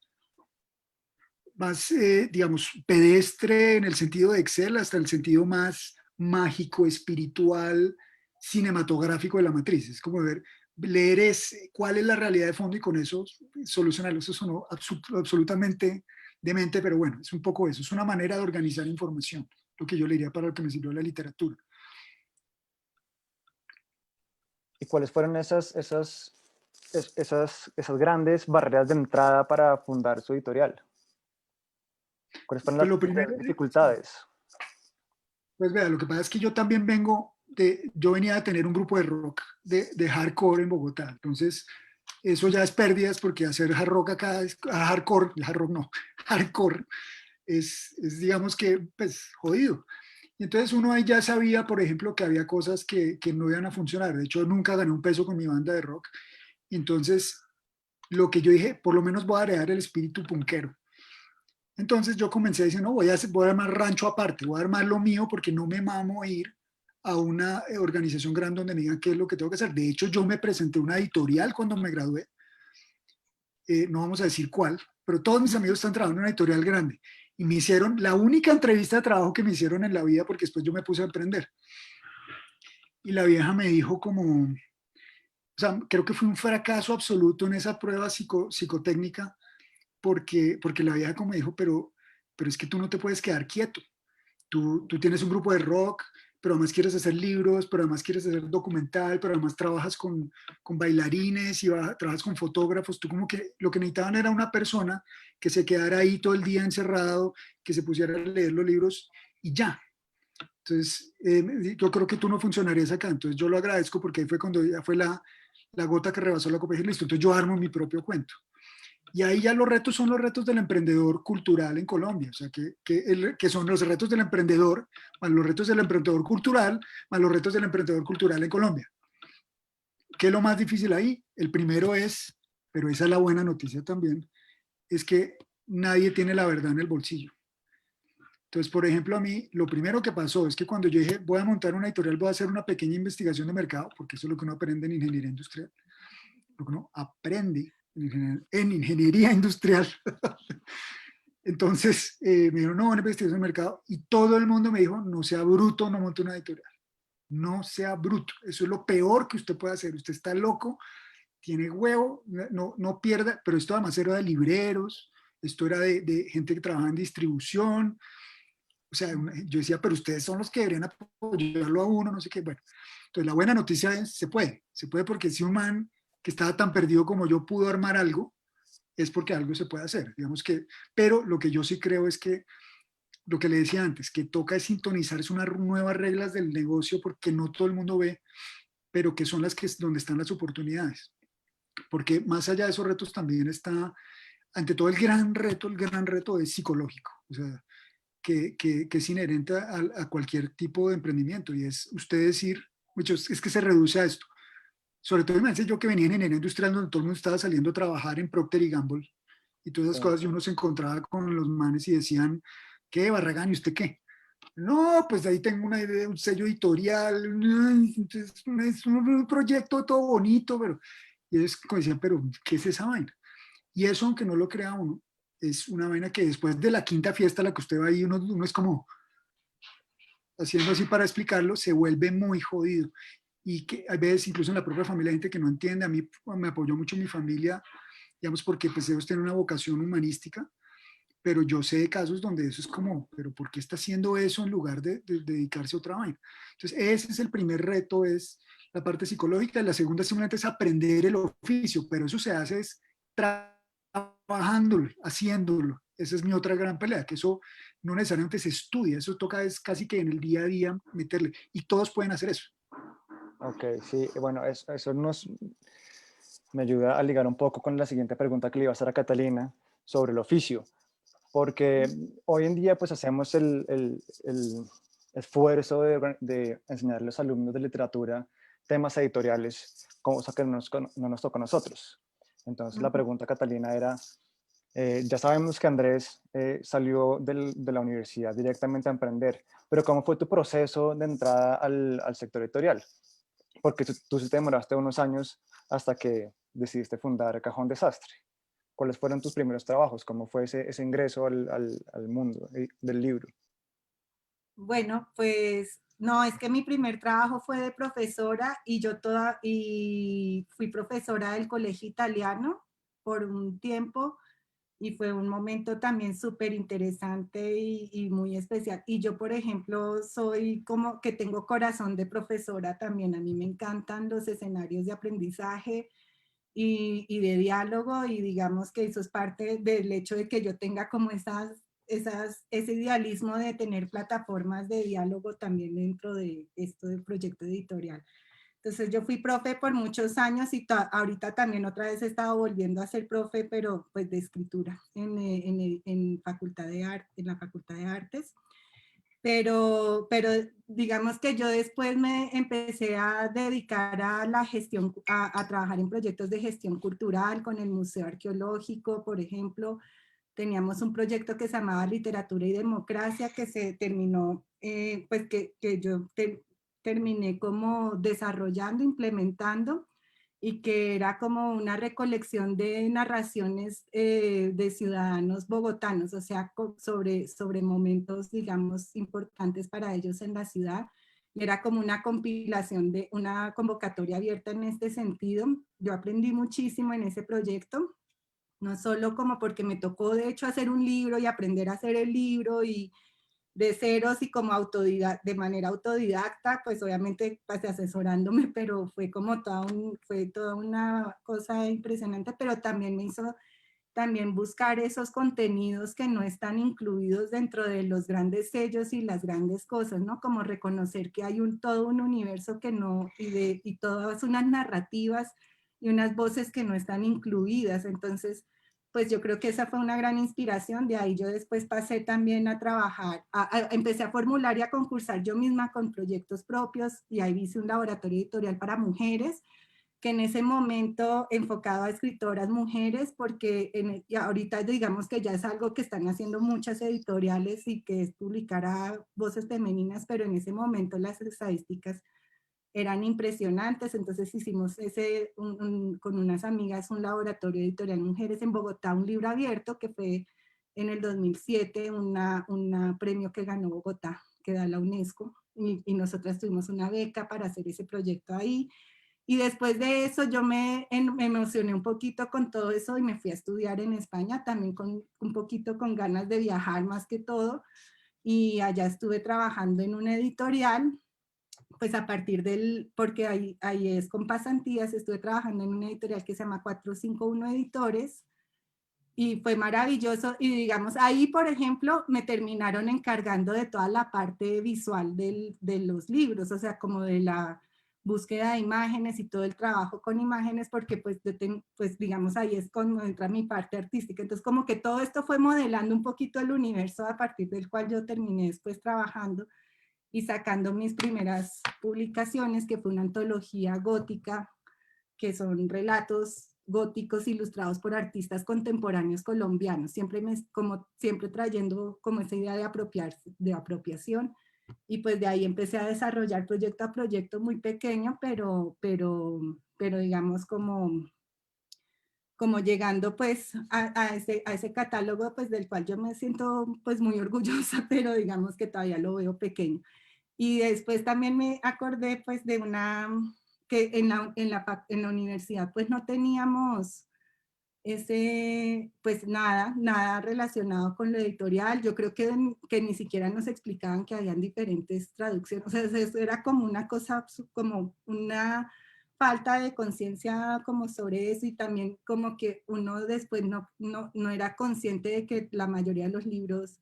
C: digamos, pedestre en el sentido de Excel hasta el sentido más mágico, espiritual, cinematográfico de la matriz. Es como leer cuál es la realidad de fondo y con eso solucionarlo. Eso sonó absolutamente demente, pero bueno, es un poco eso. Es una manera de organizar información, lo que yo le diría para lo que me sirvió la literatura.
A: ¿Y cuáles fueron esas grandes barreras de entrada para fundar su editorial? ¿Cuáles fueron
C: Pues
A: las
C: lo primero,
A: dificultades?
C: pues vea, lo que pasa es que yo también yo venía a tener un grupo de rock, de hardcore en Bogotá. Entonces, eso ya es pérdidas porque hacer hard rock acá es hard rock no, hardcore es digamos que, pues, jodido. Y entonces uno ahí ya sabía, por ejemplo, que había cosas que no iban a funcionar. De hecho, nunca gané un peso con mi banda de rock. Y entonces, lo que yo dije, por lo menos voy a agregar el espíritu punkero. Entonces yo comencé a decir, no, voy a armar rancho aparte, voy a armar lo mío porque no me mamo ir a una organización grande donde me digan qué es lo que tengo que hacer. De hecho, yo me presenté a una editorial cuando me gradué, no vamos a decir cuál, pero todos mis amigos están trabajando en una editorial grande y me hicieron la única entrevista de trabajo que me hicieron en la vida porque después yo me puse a emprender. Y la vieja me dijo como, o sea, creo que fue un fracaso absoluto en esa prueba psicotécnica porque la vieja como dijo, pero es que tú no te puedes quedar quieto. Tú tienes un grupo de rock, pero además quieres hacer libros, pero además quieres hacer documental, pero además trabajas con bailarines y trabajas con fotógrafos. Tú como que lo que necesitaban era una persona que se quedara ahí todo el día encerrado, que se pusiera a leer los libros y ya. Entonces, yo creo que tú no funcionarías acá. Entonces, yo lo agradezco porque ahí fue cuando ya fue la gota que rebasó la copa y dije, listo, entonces yo armo mi propio cuento. Y ahí ya los retos son los retos del emprendedor cultural en Colombia, o sea, que son los retos del emprendedor, más los retos del emprendedor cultural, más los retos del emprendedor cultural en Colombia. ¿Qué es lo más difícil ahí? El primero es, pero esa es la buena noticia también, es que nadie tiene la verdad en el bolsillo. Entonces, por ejemplo, a mí lo primero que pasó es que cuando yo dije, voy a montar una editorial, voy a hacer una pequeña investigación de mercado, porque eso es lo que uno aprende en ingeniería industrial, lo que uno aprende en ingeniería industrial. Entonces, me dijeron, no, una investigación de mercado, y todo el mundo me dijo, no sea bruto, no monte una editorial. No sea bruto, eso es lo peor que usted puede hacer. Usted está loco, tiene huevo, no pierda, pero esto además era de libreros, esto era de gente que trabajaba en distribución. O sea, yo decía, pero ustedes son los que deberían apoyarlo a uno, no sé qué. Bueno, entonces la buena noticia es, se puede porque si un man que estaba tan perdido como yo pudo armar algo, es porque algo se puede hacer, digamos que, pero lo que yo sí creo es que, lo que le decía antes, que toca es sintonizarse unas nuevas reglas del negocio porque no todo el mundo ve, pero que son las que donde están las oportunidades. Porque más allá de esos retos también está, ante todo el gran reto es psicológico. O sea, que es inherente a cualquier tipo de emprendimiento y es usted decir, muchos, es que se reduce a esto. Sobre todo, imagínense yo que venía en ingeniería industrial donde todo el mundo estaba saliendo a trabajar en Procter y Gamble y todas esas
A: Sí.
C: cosas y uno se encontraba con los manes y decían, ¿qué, Barragán, y usted qué? No, pues ahí tengo una idea, un sello editorial, es un proyecto todo bonito, pero y ellos decían, pero ¿qué es esa vaina? Y eso, aunque no lo crea uno, es una vaina que después de la quinta fiesta a la que usted va ahí, uno es como haciendo así para explicarlo, se vuelve muy jodido. Y que a veces, incluso en la propia familia, hay gente que no entiende. A mí me apoyó mucho mi familia, digamos, porque pues ellos tienen una vocación humanística, pero yo sé de casos donde eso es como, pero ¿por qué está haciendo eso en lugar de dedicarse a otra vaina? Entonces, ese es el primer reto, es la parte psicológica, y la segunda simplemente es aprender el oficio, pero eso se hace es trabajándolo, haciéndolo. Esa es mi otra gran pelea, que eso no necesariamente se estudia, eso toca es casi que en el día a día meterle, y todos pueden hacer eso.
A: Ok, sí, bueno, eso me ayuda a ligar un poco con la siguiente pregunta que le iba a hacer a Catalina sobre el oficio, porque hoy en día pues hacemos el esfuerzo de enseñar a los alumnos de literatura temas editoriales, cosa que no nos toca a nosotros. Entonces la pregunta, Catalina, era, ya sabemos que Andrés salió de la universidad directamente a emprender, pero ¿cómo fue tu proceso de entrada al sector editorial? Porque tú sí te demoraste unos años hasta que decidiste fundar Cajón Desastre. ¿Cuáles fueron tus primeros trabajos? ¿Cómo fue ese ingreso al mundo del libro?
B: Bueno, pues no, es que mi primer trabajo fue de profesora y fui profesora del colegio italiano por un tiempo y fue un momento también súper interesante y muy especial. Y yo, por ejemplo, soy como que tengo corazón de profesora también. A mí me encantan los escenarios de aprendizaje y de diálogo y digamos que eso es parte del hecho de que yo tenga como ese idealismo de tener plataformas de diálogo también dentro de esto del proyecto editorial. Entonces yo fui profe por muchos años y ahorita también otra vez he estado volviendo a ser profe, pero pues de escritura en Facultad de en la Facultad de Artes. Pero digamos que yo después me empecé a dedicar a la gestión, a trabajar en proyectos de gestión cultural con el Museo Arqueológico, por ejemplo. Teníamos un proyecto que se llamaba Literatura y Democracia que se terminó, pues que yo terminé como desarrollando, implementando y que era como una recolección de narraciones de ciudadanos bogotanos, o sea, sobre momentos, digamos, importantes para ellos en la ciudad. Y era como una compilación de una convocatoria abierta en este sentido. Yo aprendí muchísimo en ese proyecto, no solo como porque me tocó de hecho hacer un libro y aprender a hacer el libro y de ceros y como de manera autodidacta, pues obviamente pues asesorándome, pero fue como fue toda una cosa impresionante, pero también me hizo también buscar esos contenidos que no están incluidos dentro de los grandes sellos y las grandes cosas, ¿no? Como reconocer que hay todo un universo que no, y todas unas narrativas y unas voces que no están incluidas. Entonces, pues yo creo que esa fue una gran inspiración. De ahí yo después pasé también a trabajar, empecé a formular y a concursar yo misma con proyectos propios y ahí hice un laboratorio editorial para mujeres que en ese momento enfocado a escritoras mujeres, porque y ahorita digamos que ya es algo que están haciendo muchas editoriales y que es publicar a voces femeninas, pero en ese momento las estadísticas eran impresionantes, entonces hicimos con unas amigas un laboratorio editorial mujeres en Bogotá, un libro abierto que fue en el 2007, un premio que ganó Bogotá, que da la UNESCO, y nosotras tuvimos una beca para hacer ese proyecto ahí. Y después de eso yo me emocioné un poquito con todo eso y me fui a estudiar en España, también con un poquito con ganas de viajar más que todo. Y allá estuve trabajando en una editorial, pues a partir porque ahí es con pasantías, estuve trabajando en una editorial que se llama 451 Editores, y fue maravilloso. Y digamos, ahí, por ejemplo, me terminaron encargando de toda la parte visual de los libros, o sea, como de la búsqueda de imágenes y todo el trabajo con imágenes, porque pues, pues digamos, ahí es cuando entra mi parte artística. Entonces, como que todo esto fue modelando un poquito el universo a partir del cual yo terminé después trabajando y sacando mis primeras publicaciones, que fue una antología gótica, que son relatos góticos ilustrados por artistas contemporáneos colombianos, siempre trayendo como esa idea de apropiación, y pues de ahí empecé a desarrollar proyecto a proyecto muy pequeño, pero digamos como llegando pues a ese catálogo pues del cual yo me siento pues muy orgullosa, pero digamos que todavía lo veo pequeño. Y después también me acordé pues de que en la universidad pues no teníamos pues nada relacionado con lo editorial. Yo creo que ni siquiera nos explicaban que habían diferentes traducciones. O sea, eso era como una cosa, como una falta de conciencia como sobre eso, y también como que uno después no era consciente de que la mayoría de los libros,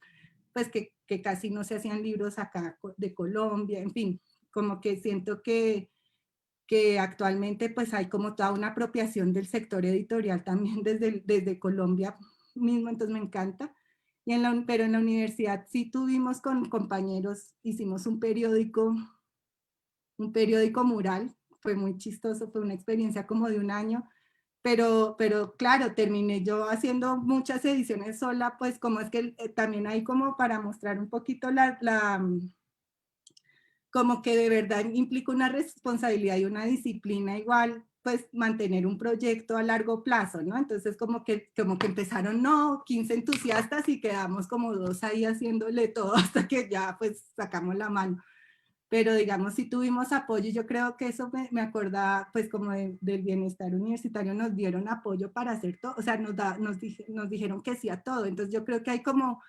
B: pues que casi no se hacían libros acá de Colombia, en fin, como que siento que actualmente pues hay como toda una apropiación del sector editorial también desde Colombia mismo, entonces me encanta. Pero en la universidad sí tuvimos con compañeros, hicimos un periódico mural, fue muy chistoso, fue una experiencia como de un año, pero claro, terminé yo haciendo muchas ediciones sola, pues como es que también hay como para mostrar un poquito como que de verdad implica una responsabilidad y una disciplina igual, pues mantener un proyecto a largo plazo, ¿no? Entonces como que empezaron, no, 15 entusiastas y quedamos como dos ahí haciéndole todo hasta que ya pues sacamos la mano. Pero digamos, si tuvimos apoyo, yo creo que eso me acuerda pues como del bienestar universitario, nos dieron apoyo para hacer todo, o sea, nos dijeron que sí a todo. Entonces yo creo que hay como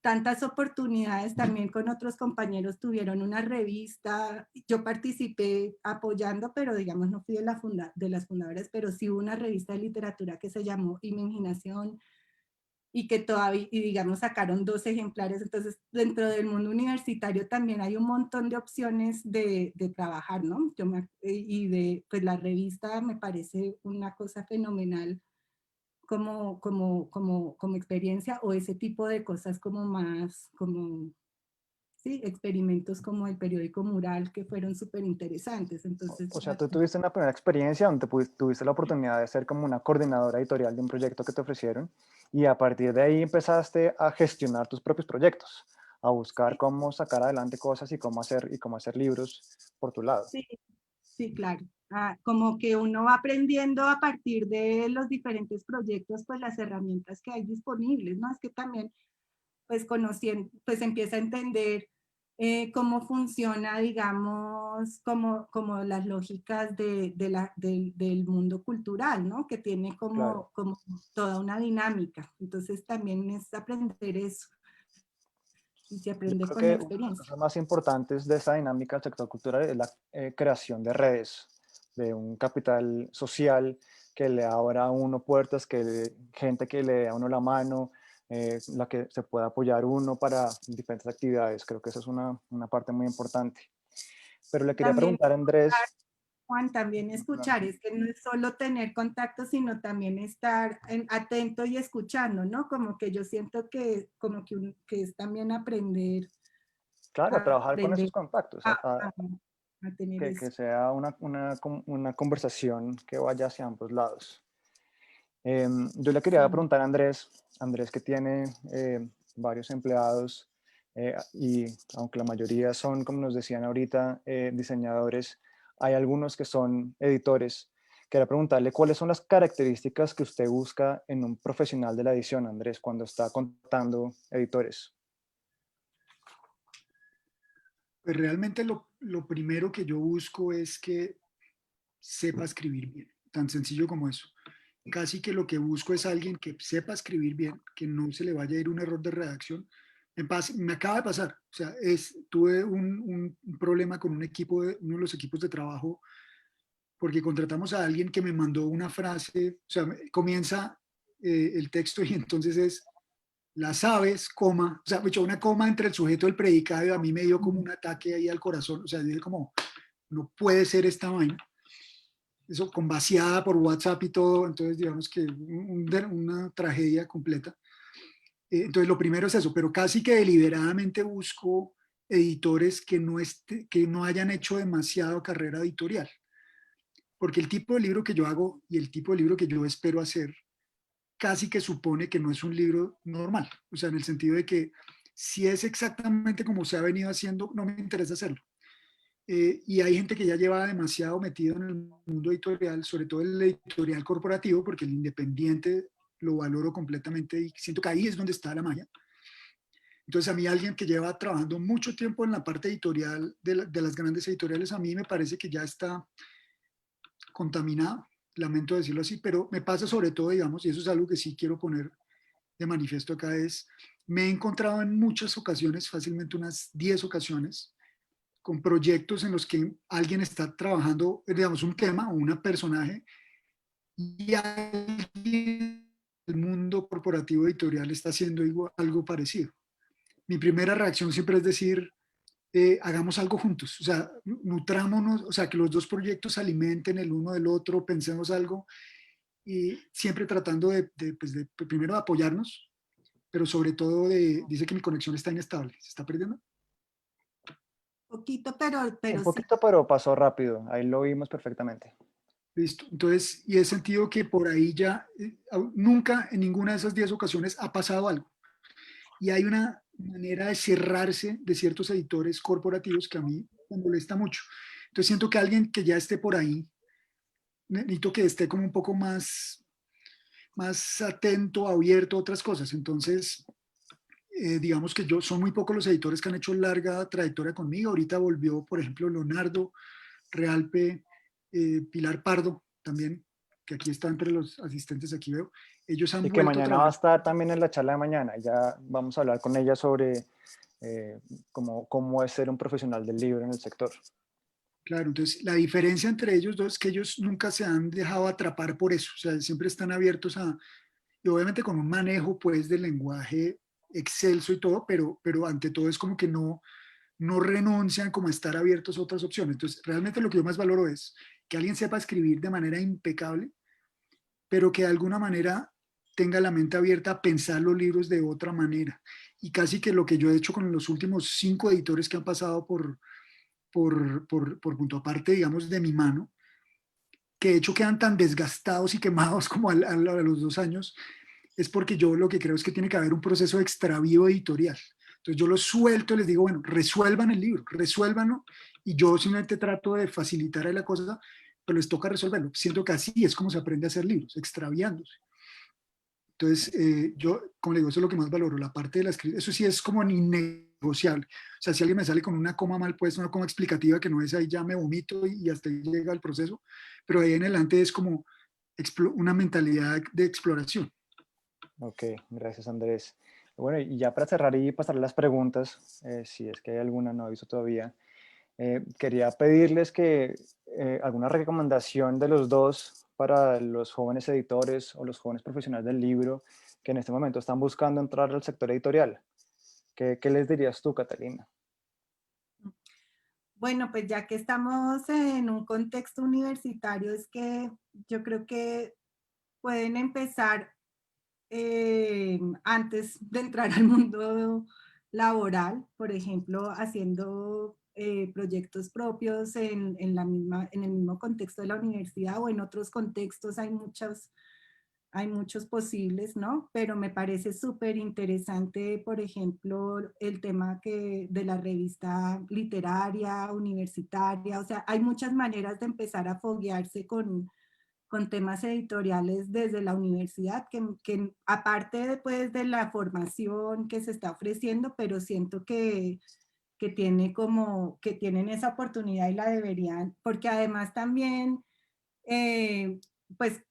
B: tantas oportunidades. También con otros compañeros tuvieron una revista, yo participé apoyando, pero digamos no fui de las fundadoras, pero sí hubo una revista de literatura que se llamó Imaginación, y que todavía, y digamos sacaron 2 ejemplares. Entonces dentro del mundo universitario también hay un montón de opciones de trabajar, ¿no? Pues la revista me parece una cosa fenomenal como experiencia, o ese tipo de cosas como más, como, sí, experimentos como el periódico mural que fueron súper interesantes. Entonces,
A: O sea, tú tuviste una primera experiencia donde tuviste la oportunidad de ser como una coordinadora editorial de un proyecto que te ofrecieron, y a partir de ahí empezaste a gestionar tus propios proyectos, a buscar
B: sí,
A: cómo sacar adelante cosas y cómo hacer libros por tu lado.
B: sí, sí, claro. Como que uno va aprendiendo a partir de los diferentes proyectos, pues las herramientas que hay disponibles, ¿no? Es que también pues conociendo, pues empieza a entender cómo funciona, digamos, como las lógicas del mundo cultural, ¿no? Que tiene
A: Claro.
B: como toda una dinámica. Entonces también es aprender eso, y se
A: Yo
B: aprende
A: creo
B: con la
A: que una de las
B: experiencia.
A: cosas más importantes de esa dinámica del sector cultural es la creación de redes, de un capital social que le abra a uno puertas, gente que le dé a uno la mano, la que se pueda apoyar uno para diferentes actividades. Creo que esa es una parte muy importante. Pero le quería
B: También
A: preguntar a Andrés,
B: Juan, también escuchar, es que no es solo tener contacto, sino también estar atento y escuchando, ¿no? Como que yo siento que como que es también aprender,
A: claro, a trabajar con esos
B: aprender
A: contactos,
B: a- a- a tener
A: que
B: eso.
A: sea una conversación que vaya hacia ambos lados. Yo le quería
B: Sí.
A: preguntar a Andrés, Andrés que tiene varios empleados y aunque la mayoría son, como nos decían ahorita, diseñadores, hay algunos que son editores. Quería preguntarle cuáles son las características que usted busca en un profesional de la edición, Andrés, cuando está contactando editores.
C: Pues realmente lo primero que yo busco es que sepa escribir bien, tan sencillo como eso. Casi que lo que busco es alguien que sepa escribir bien, que no se le vaya a ir un error de redacción. Me acaba de pasar, o sea, tuve un problema con un equipo, uno de los equipos de trabajo, porque contratamos a alguien que me mandó una frase, o sea, comienza el texto y entonces es las aves, coma, o sea, me echó una coma entre el sujeto y el predicado y a mí me dio como un ataque ahí al corazón, o sea, dije como, no puede ser esta vaina. Eso con vaciada por WhatsApp y todo, entonces digamos que una tragedia completa. Entonces lo primero es eso, pero casi que deliberadamente busco editores que no hayan hecho demasiado carrera editorial, porque el tipo de libro que yo hago y el tipo de libro que yo espero hacer casi que supone que no es un libro normal, o sea, en el sentido de que si es exactamente como se ha venido haciendo, no me interesa hacerlo. Y hay gente que ya lleva demasiado metido en el mundo editorial, sobre todo el editorial corporativo, porque el independiente lo valoro completamente y siento que ahí es donde está la magia. Entonces a mí alguien que lleva trabajando mucho tiempo en la parte editorial de las grandes editoriales, a mí me parece que ya está contaminado, lamento decirlo así, pero me pasa sobre todo, digamos, y eso es algo que sí quiero poner de manifiesto acá, me he encontrado en muchas ocasiones, fácilmente unas 10 ocasiones, con proyectos en los que alguien está trabajando, digamos, un tema o un personaje y alguien del mundo corporativo editorial está haciendo algo parecido. Mi primera reacción siempre es decir, hagamos algo juntos, o sea, nutrámonos, o sea, que los dos proyectos se alimenten el uno del otro, pensemos algo y siempre tratando pues primero de apoyarnos, pero sobre todo dice que mi conexión está inestable, ¿se está perdiendo?
B: Poquito,
A: Un
B: pero sí.
A: poquito, pero pasó rápido. Ahí lo vimos perfectamente.
C: Listo. Entonces, y he sentido que por ahí ya nunca en ninguna de esas 10 ocasiones ha pasado algo. Y hay una manera de cerrarse de ciertos editores corporativos que a mí me molesta mucho. Entonces siento que alguien que ya esté por ahí, necesito que esté como un poco más atento, abierto a otras cosas. Entonces, digamos que son muy pocos los editores que han hecho larga trayectoria conmigo. Ahorita volvió, por ejemplo, Leonardo, Realpe, Pilar Pardo también, que aquí está entre los asistentes, aquí veo. Ellos han
A: Y que
C: vuelto a
A: mañana va a
C: trabajar.
A: estar también en la charla de mañana. Ya vamos a hablar con ella sobre cómo es ser un profesional del libro en el sector.
C: Claro, entonces la diferencia entre ellos dos es que ellos nunca se han dejado atrapar por eso, o sea, siempre están abiertos y obviamente con un manejo pues del lenguaje excelso y todo, pero ante todo es como que no renuncian como a estar abiertos a otras opciones. Entonces, realmente lo que yo más valoro es que alguien sepa escribir de manera impecable, pero que de alguna manera tenga la mente abierta a pensar los libros de otra manera. Y casi que lo que yo he hecho con los últimos 5 editores que han pasado por punto aparte, digamos, de mi mano, que de hecho quedan tan desgastados y quemados como a los 2 años, es porque yo lo que creo es que tiene que haber un proceso de extravío editorial. Entonces yo los suelto y les digo, bueno, resuelvan el libro, resuélvanlo, y yo simplemente trato de facilitar ahí la cosa, pero les toca resolverlo. Siento que así es como se aprende a hacer libros, extraviándose. Entonces, yo, como le digo, eso es lo que más valoro, la parte de la escritura, eso sí es como innegociable. O sea, si alguien me sale con una coma mal puesta, una coma explicativa que no es ahí, ya me vomito y hasta ahí llega el proceso, pero ahí en adelante es como una mentalidad de exploración.
A: Ok, gracias Andrés. Bueno, y ya para cerrar y pasar las preguntas, si es que hay alguna, no aviso todavía, quería pedirles que alguna recomendación de los dos para los jóvenes editores o los jóvenes profesionales del libro que en este momento están buscando entrar al sector editorial. ¿Qué les dirías tú, Catalina?
B: Bueno, pues ya que estamos en un contexto universitario, es que yo creo que pueden empezar antes de entrar al mundo laboral, por ejemplo, haciendo proyectos propios en el mismo contexto de la universidad o en otros contextos. Hay muchos posibles, ¿no? Pero me parece súper interesante, por ejemplo, el tema de la revista literaria, universitaria. O sea, hay muchas maneras de empezar a foguearse con temas editoriales desde la universidad, que aparte pues, de la formación que se está ofreciendo, pero siento que tienen esa oportunidad y la deberían, porque además también, pues,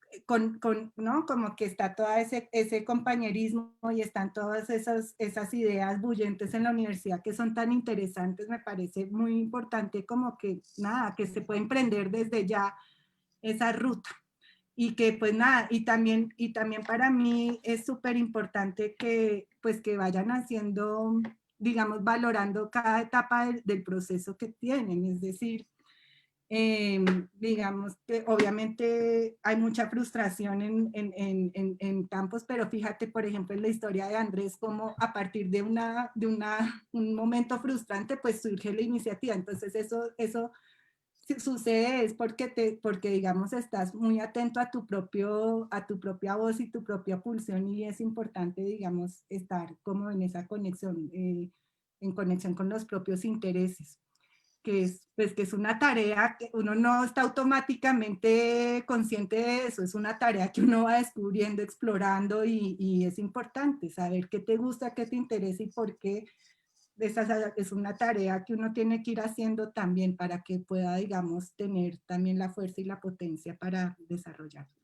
B: ¿no? Como que está todo ese compañerismo y están todas esas ideas bullentes en la universidad que son tan interesantes. Me parece muy importante como que, nada, que se puede emprender desde ya esa ruta. Y que pues nada, y también para mí es súper importante que pues que vayan haciendo, digamos, valorando cada etapa del proceso que tienen. Es decir, digamos que obviamente hay mucha frustración en campos, pero fíjate, por ejemplo, en la historia de Andrés, como a partir de un momento frustrante, pues surge la iniciativa. Entonces eso si sucede es porque digamos estás muy atento a tu propia voz y tu propia pulsión, y es importante, digamos, estar como en esa conexión, en conexión con los propios intereses, pues, que es una tarea que uno no está automáticamente consciente de eso. Es una tarea que uno va descubriendo, explorando, y es importante saber qué te gusta, qué te interesa y por qué. Esa es una tarea que uno tiene que ir haciendo también para que pueda, digamos, tener también la fuerza y la potencia para desarrollarlo.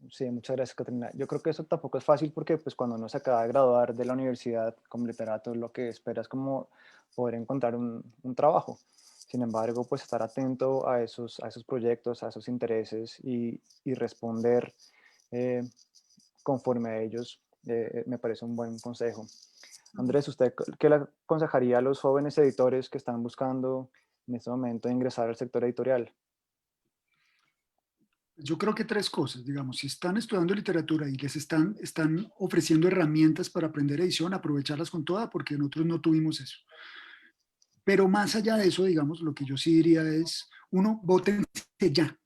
A: Sí, muchas gracias, Caterina. Yo creo que eso tampoco es fácil porque pues cuando uno se acaba de graduar de la universidad como literato, lo que espera es como poder encontrar un trabajo. Sin embargo, pues estar atento a esos proyectos, a esos intereses y responder eh, conforme a ellos, me parece un buen consejo. Andrés, ¿usted qué le aconsejaría a los jóvenes editores que están buscando en este momento ingresar al sector editorial?
C: Yo creo que tres cosas, digamos, si están estudiando literatura y les están ofreciendo herramientas para aprender edición, aprovecharlas con toda, porque nosotros no tuvimos eso. Pero más allá de eso, digamos, lo que yo sí diría es, uno, vótense ya,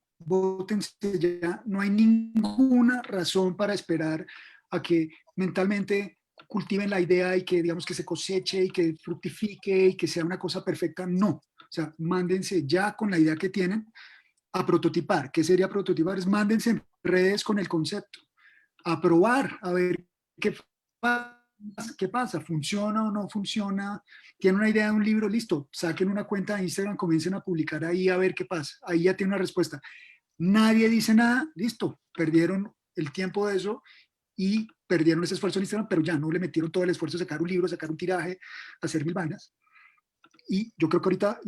C: no hay ninguna razón para esperar a que mentalmente cultiven la idea y que, digamos, que se coseche y que fructifique y que sea una cosa perfecta, no. O sea, mándense ya con la idea que tienen a prototipar. ¿Qué sería prototipar? Es mándense en redes con el concepto, a probar, a ver qué pasa, funciona o no funciona. Tienen una idea de un libro, listo, saquen una cuenta de Instagram, comiencen a publicar ahí a ver qué pasa. Ahí ya tiene una respuesta. Nadie dice nada, listo, perdieron el tiempo de eso y perdieron ese esfuerzo en Instagram, pero ya no le metieron todo el esfuerzo a sacar un libro, sacar un tiraje, hacer mil vainas. Y yo creo que ahorita,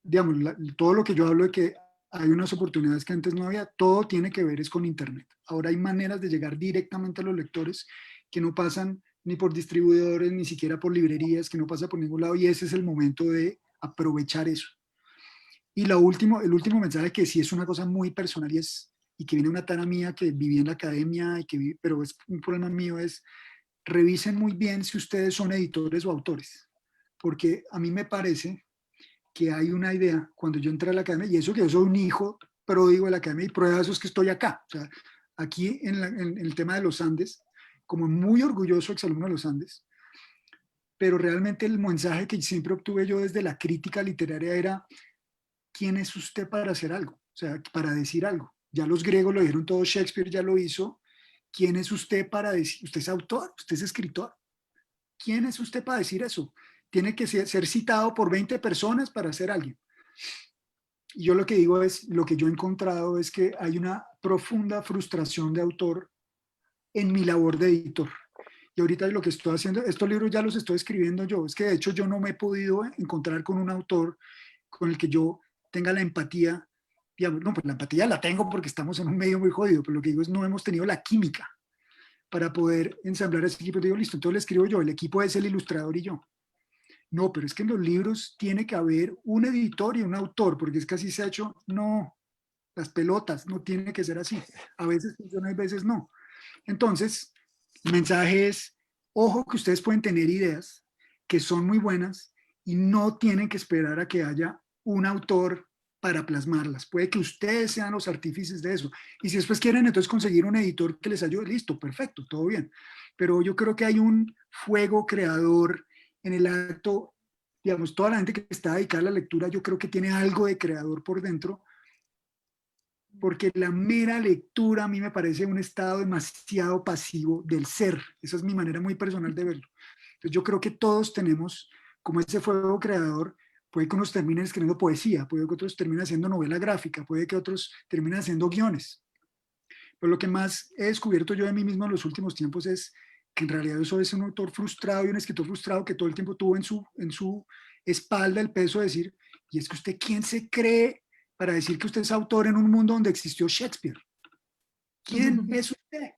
C: digamos, todo lo que yo hablo de que hay unas oportunidades que antes no había, todo tiene que ver es con Internet. Ahora hay maneras de llegar directamente a los lectores que no pasan ni por distribuidores, ni siquiera por librerías, que no pasa por ningún lado, y ese es el momento de aprovechar eso. Y el último mensaje, que sí es una cosa muy personal y que viene una tara mía que viví en la academia, pero es un problema mío, es revisen muy bien si ustedes son editores o autores, porque a mí me parece que hay una idea cuando yo entré a la academia, y eso que yo soy un hijo pródigo de la academia, y prueba de eso es que estoy acá. O sea, aquí en el tema de los Andes, como muy orgulloso exalumno de los Andes, pero realmente el mensaje que siempre obtuve yo desde la crítica literaria era: ¿quién es usted para hacer algo? O sea, para decir algo. Ya los griegos lo dijeron todo, Shakespeare ya lo hizo. ¿Quién es usted para decir? Usted es autor, usted es escritor. ¿Quién es usted para decir eso? Tiene que ser citado por 20 personas para ser alguien. Y yo lo que digo es, lo que yo he encontrado es que hay una profunda frustración de autor en mi labor de editor. Y ahorita lo que estoy haciendo, estos libros ya los estoy escribiendo yo. Es que de hecho yo no me he podido encontrar con un autor con el que yo tenga la empatía. Digamos, no, pues la empatía la tengo porque estamos en un medio muy jodido, pero lo que digo es no hemos tenido la química para poder ensamblar ese equipo. Digo, listo, entonces le escribo yo, el equipo es el ilustrador y yo. No, pero es que en los libros tiene que haber un editor y un autor, porque es que así se ha hecho. No, las pelotas, no tiene que ser así. A veces funciona y a veces no. Entonces, el mensaje es, ojo que ustedes pueden tener ideas que son muy buenas y no tienen que esperar a que haya un autor para plasmarlas. Puede que ustedes sean los artífices de eso. Y si después quieren entonces conseguir un editor que les ayude, listo, perfecto, todo bien. Pero yo creo que hay un fuego creador en el acto, digamos, toda la gente que está dedicada a la lectura, yo creo que tiene algo de creador por dentro, porque la mera lectura a mí me parece un estado demasiado pasivo del ser. Esa es mi manera muy personal de verlo. Entonces yo creo que todos tenemos como ese fuego creador. Puede que unos terminen escribiendo poesía, puede que otros terminen haciendo novela gráfica, puede que otros terminen haciendo guiones. Pero lo que más he descubierto yo de mí mismo en los últimos tiempos es que en realidad yo soy un autor frustrado y un escritor frustrado que todo el tiempo tuvo en su espalda el peso de decir, y es que usted, ¿quién se cree para decir que usted es autor en un mundo donde existió Shakespeare? ¿Quién es usted?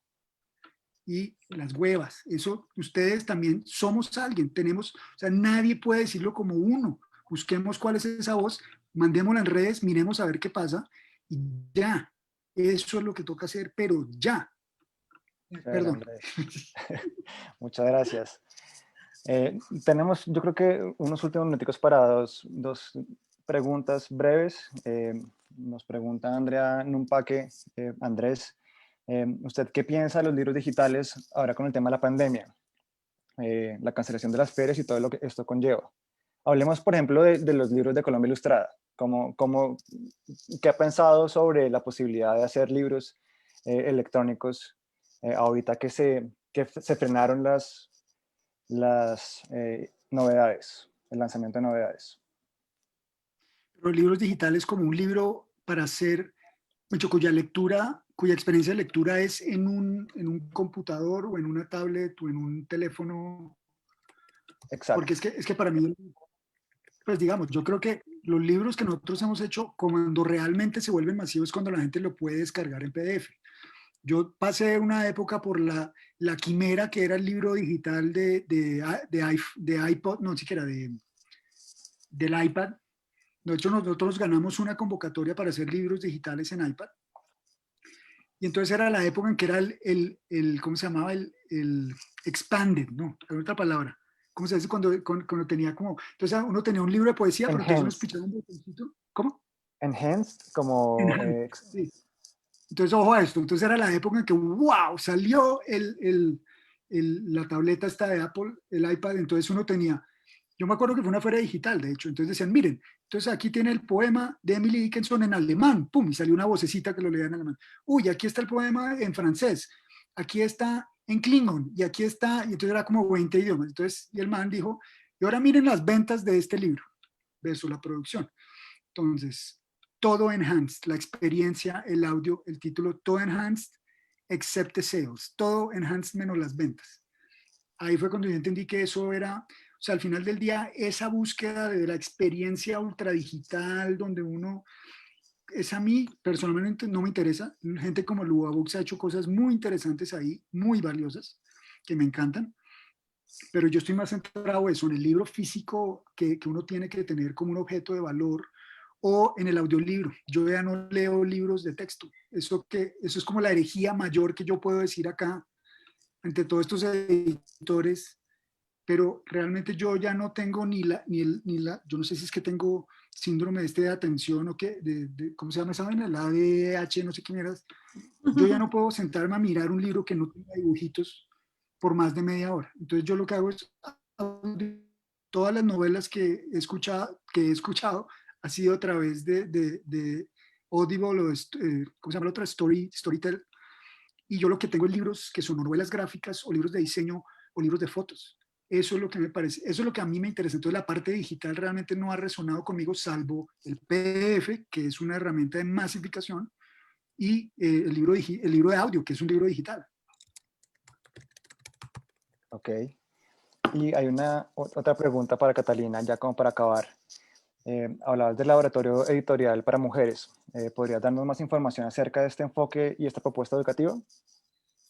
C: Y las huevas, eso ustedes también somos alguien, tenemos, o sea, nadie puede decirlo como uno. Busquemos cuál es esa voz, mandémosla en redes, miremos a ver qué pasa y ya. Eso es lo que toca hacer, pero ya.
A: Chévere,
C: Perdón.
A: Andrés. Muchas gracias. Tenemos, yo creo que unos últimos minuticos para dos preguntas breves. Nos pregunta Andrea Numpaque, Andrés, ¿usted qué piensa de los libros digitales ahora con el tema de la pandemia? La cancelación de las ferias y todo lo que esto conlleva. Hablemos, por ejemplo, de los libros de Colombia Ilustrada. ¿Qué ha pensado sobre la posibilidad de hacer libros electrónicos ahorita que se frenaron las novedades, el lanzamiento de novedades?
C: Los libros digitales como un libro para hacer, mucho, cuya lectura, cuya experiencia de lectura es en un computador o en una tablet o en un teléfono, porque
A: Exacto.
C: es que para mí, pues digamos, yo creo que los libros que nosotros hemos hecho, cuando realmente se vuelven masivos, es cuando la gente lo puede descargar en PDF. Yo pasé una época por la quimera, que era el libro digital de iPod, no siquiera del iPad. Nosotros ganamos una convocatoria para hacer libros digitales en iPad. Y entonces era la época en que era ¿cómo se llamaba? El expanded, ¿no? Hay otra palabra. ¿Cómo se dice cuando tenía como, entonces uno tenía un libro de poesía, pero entonces uno
A: Enhanced.
C: escuchaba un botoncito? ¿Cómo?
A: Enhanced, como...
C: Enhanced, sí. Entonces, ojo a esto. Entonces era la época en que, wow, salió la tableta esta de Apple, el iPad. Entonces uno tenía, yo me acuerdo que fue una feria digital, de hecho. Entonces decían, miren, entonces aquí tiene el poema de Emily Dickinson en alemán. Pum, y salió una vocecita que lo leía en alemán. Uy, aquí está el poema en francés. Aquí está en Klingon. Y aquí está, y entonces era como 20 idiomas. Entonces, y el man dijo, y ahora miren las ventas de este libro versus la producción. Entonces, todo enhanced, la experiencia, el audio, el título, todo enhanced, except the sales, todo enhanced menos las ventas. Ahí fue cuando yo entendí que eso era, o sea, al final del día, esa búsqueda de la experiencia ultradigital, donde uno, es a mí personalmente no me interesa. Gente como Luba Books ha hecho cosas muy interesantes ahí, muy valiosas, que me encantan, pero yo estoy más centrado en eso, en el libro físico que uno tiene que tener como un objeto de valor, o en el audiolibro. Yo ya no leo libros de texto. Eso es como la herejía mayor que yo puedo decir acá ante todos estos editores, pero realmente yo ya no tengo yo no sé si es que tengo síndrome de atención o qué, ¿cómo se llama esa vaina? La ADH, no sé qué mierdas. Yo ya no puedo sentarme a mirar un libro que no tenga dibujitos por más de media hora. Entonces yo lo que hago es, todas las novelas que he escuchado ha sido a través de Audible o ¿cómo se llama la otra? Storytel. Y yo lo que tengo es libros que son novelas gráficas o libros de diseño o libros de fotos. Eso es lo que me parece, eso es lo que a mí me interesa. Entonces la parte digital realmente no ha resonado conmigo, salvo el PDF, que es una herramienta de masificación, y el libro de audio, que es un libro digital.
A: Ok. Y hay otra pregunta para Catalina, ya como para acabar. Hablabas del laboratorio editorial para mujeres. ¿Podrías darnos más información acerca de este enfoque y esta propuesta educativa?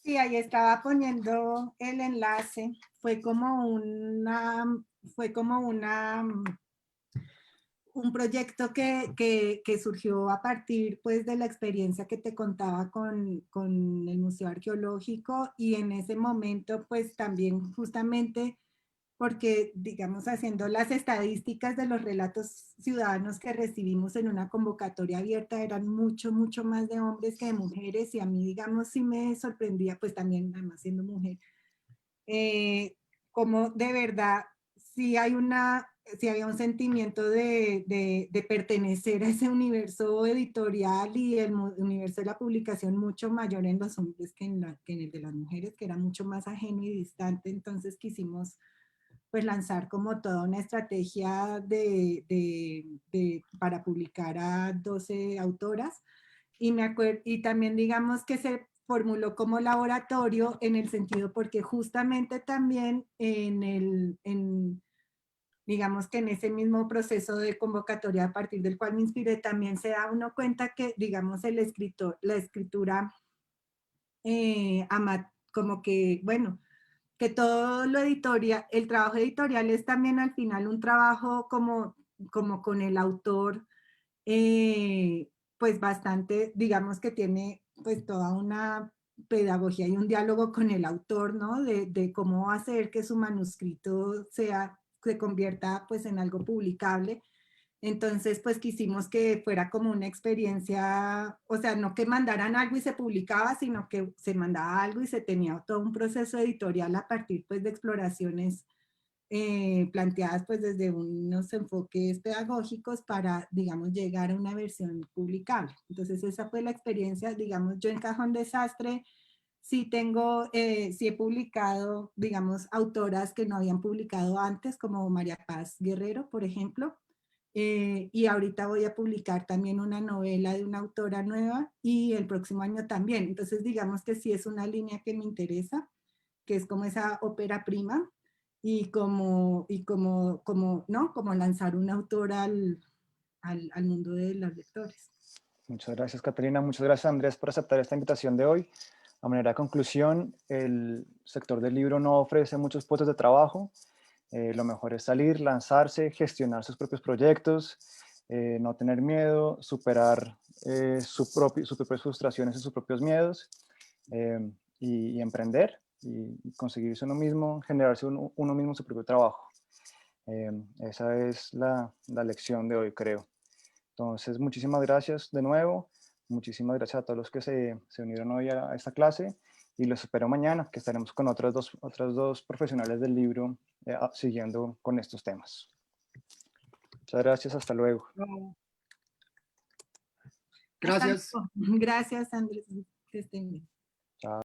B: Sí, ahí estaba poniendo el enlace. Fue como un proyecto que surgió a partir pues de la experiencia que te contaba con el Museo Arqueológico, y en ese momento pues también justamente porque, digamos, haciendo las estadísticas de los relatos ciudadanos que recibimos en una convocatoria abierta, eran mucho, mucho más de hombres que de mujeres, y a mí, digamos, sí me sorprendía, pues también, además siendo mujer, como de verdad, sí hay sí había un sentimiento de pertenecer a ese universo editorial y el universo de la publicación mucho mayor en los hombres que en el de las mujeres, que era mucho más ajeno y distante. Entonces quisimos pues lanzar como toda una estrategia para publicar a 12 autoras, y y también digamos que se formuló como laboratorio en el sentido porque justamente también digamos que en ese mismo proceso de convocatoria a partir del cual me inspiré, también se da uno cuenta que, digamos, la escritura, como que, bueno, que todo lo editorial, el trabajo editorial es también al final un trabajo como con el autor, pues bastante, digamos que tiene pues toda una pedagogía y un diálogo con el autor, ¿no? De cómo hacer que su manuscrito se convierta pues en algo publicable. Entonces, pues quisimos que fuera como una experiencia, o sea, no que mandaran algo y se publicaba, sino que se mandaba algo y se tenía todo un proceso editorial a partir pues de exploraciones planteadas pues desde unos enfoques pedagógicos para, digamos, llegar a una versión publicable. Entonces esa fue la experiencia, digamos, yo en Cajón Desastre sí he publicado, digamos, autoras que no habían publicado antes, como María Paz Guerrero, por ejemplo, y ahorita voy a publicar también una novela de una autora nueva y el próximo año también. Entonces digamos que sí es una línea que me interesa, que es como esa ópera prima, ¿no? Como lanzar un autor al mundo de los lectores.
A: Muchas gracias, Catalina. Muchas gracias, Andrés, por aceptar esta invitación de hoy. A manera de conclusión, el sector del libro no ofrece muchos puestos de trabajo. Lo mejor es salir, lanzarse, gestionar sus propios proyectos, no tener miedo, superar sus propias frustraciones y sus propios miedos, y emprender y conseguirse uno mismo, generarse uno mismo su propio trabajo. Esa es la lección de hoy, creo. Entonces, muchísimas gracias de nuevo. Muchísimas gracias a todos los que se unieron hoy a esta clase, y los espero mañana, que estaremos con otras dos profesionales del libro siguiendo con estos temas. Muchas gracias, hasta luego.
C: Gracias.
B: Hasta luego. Gracias, Andrés. Que estén bien.
A: Chao.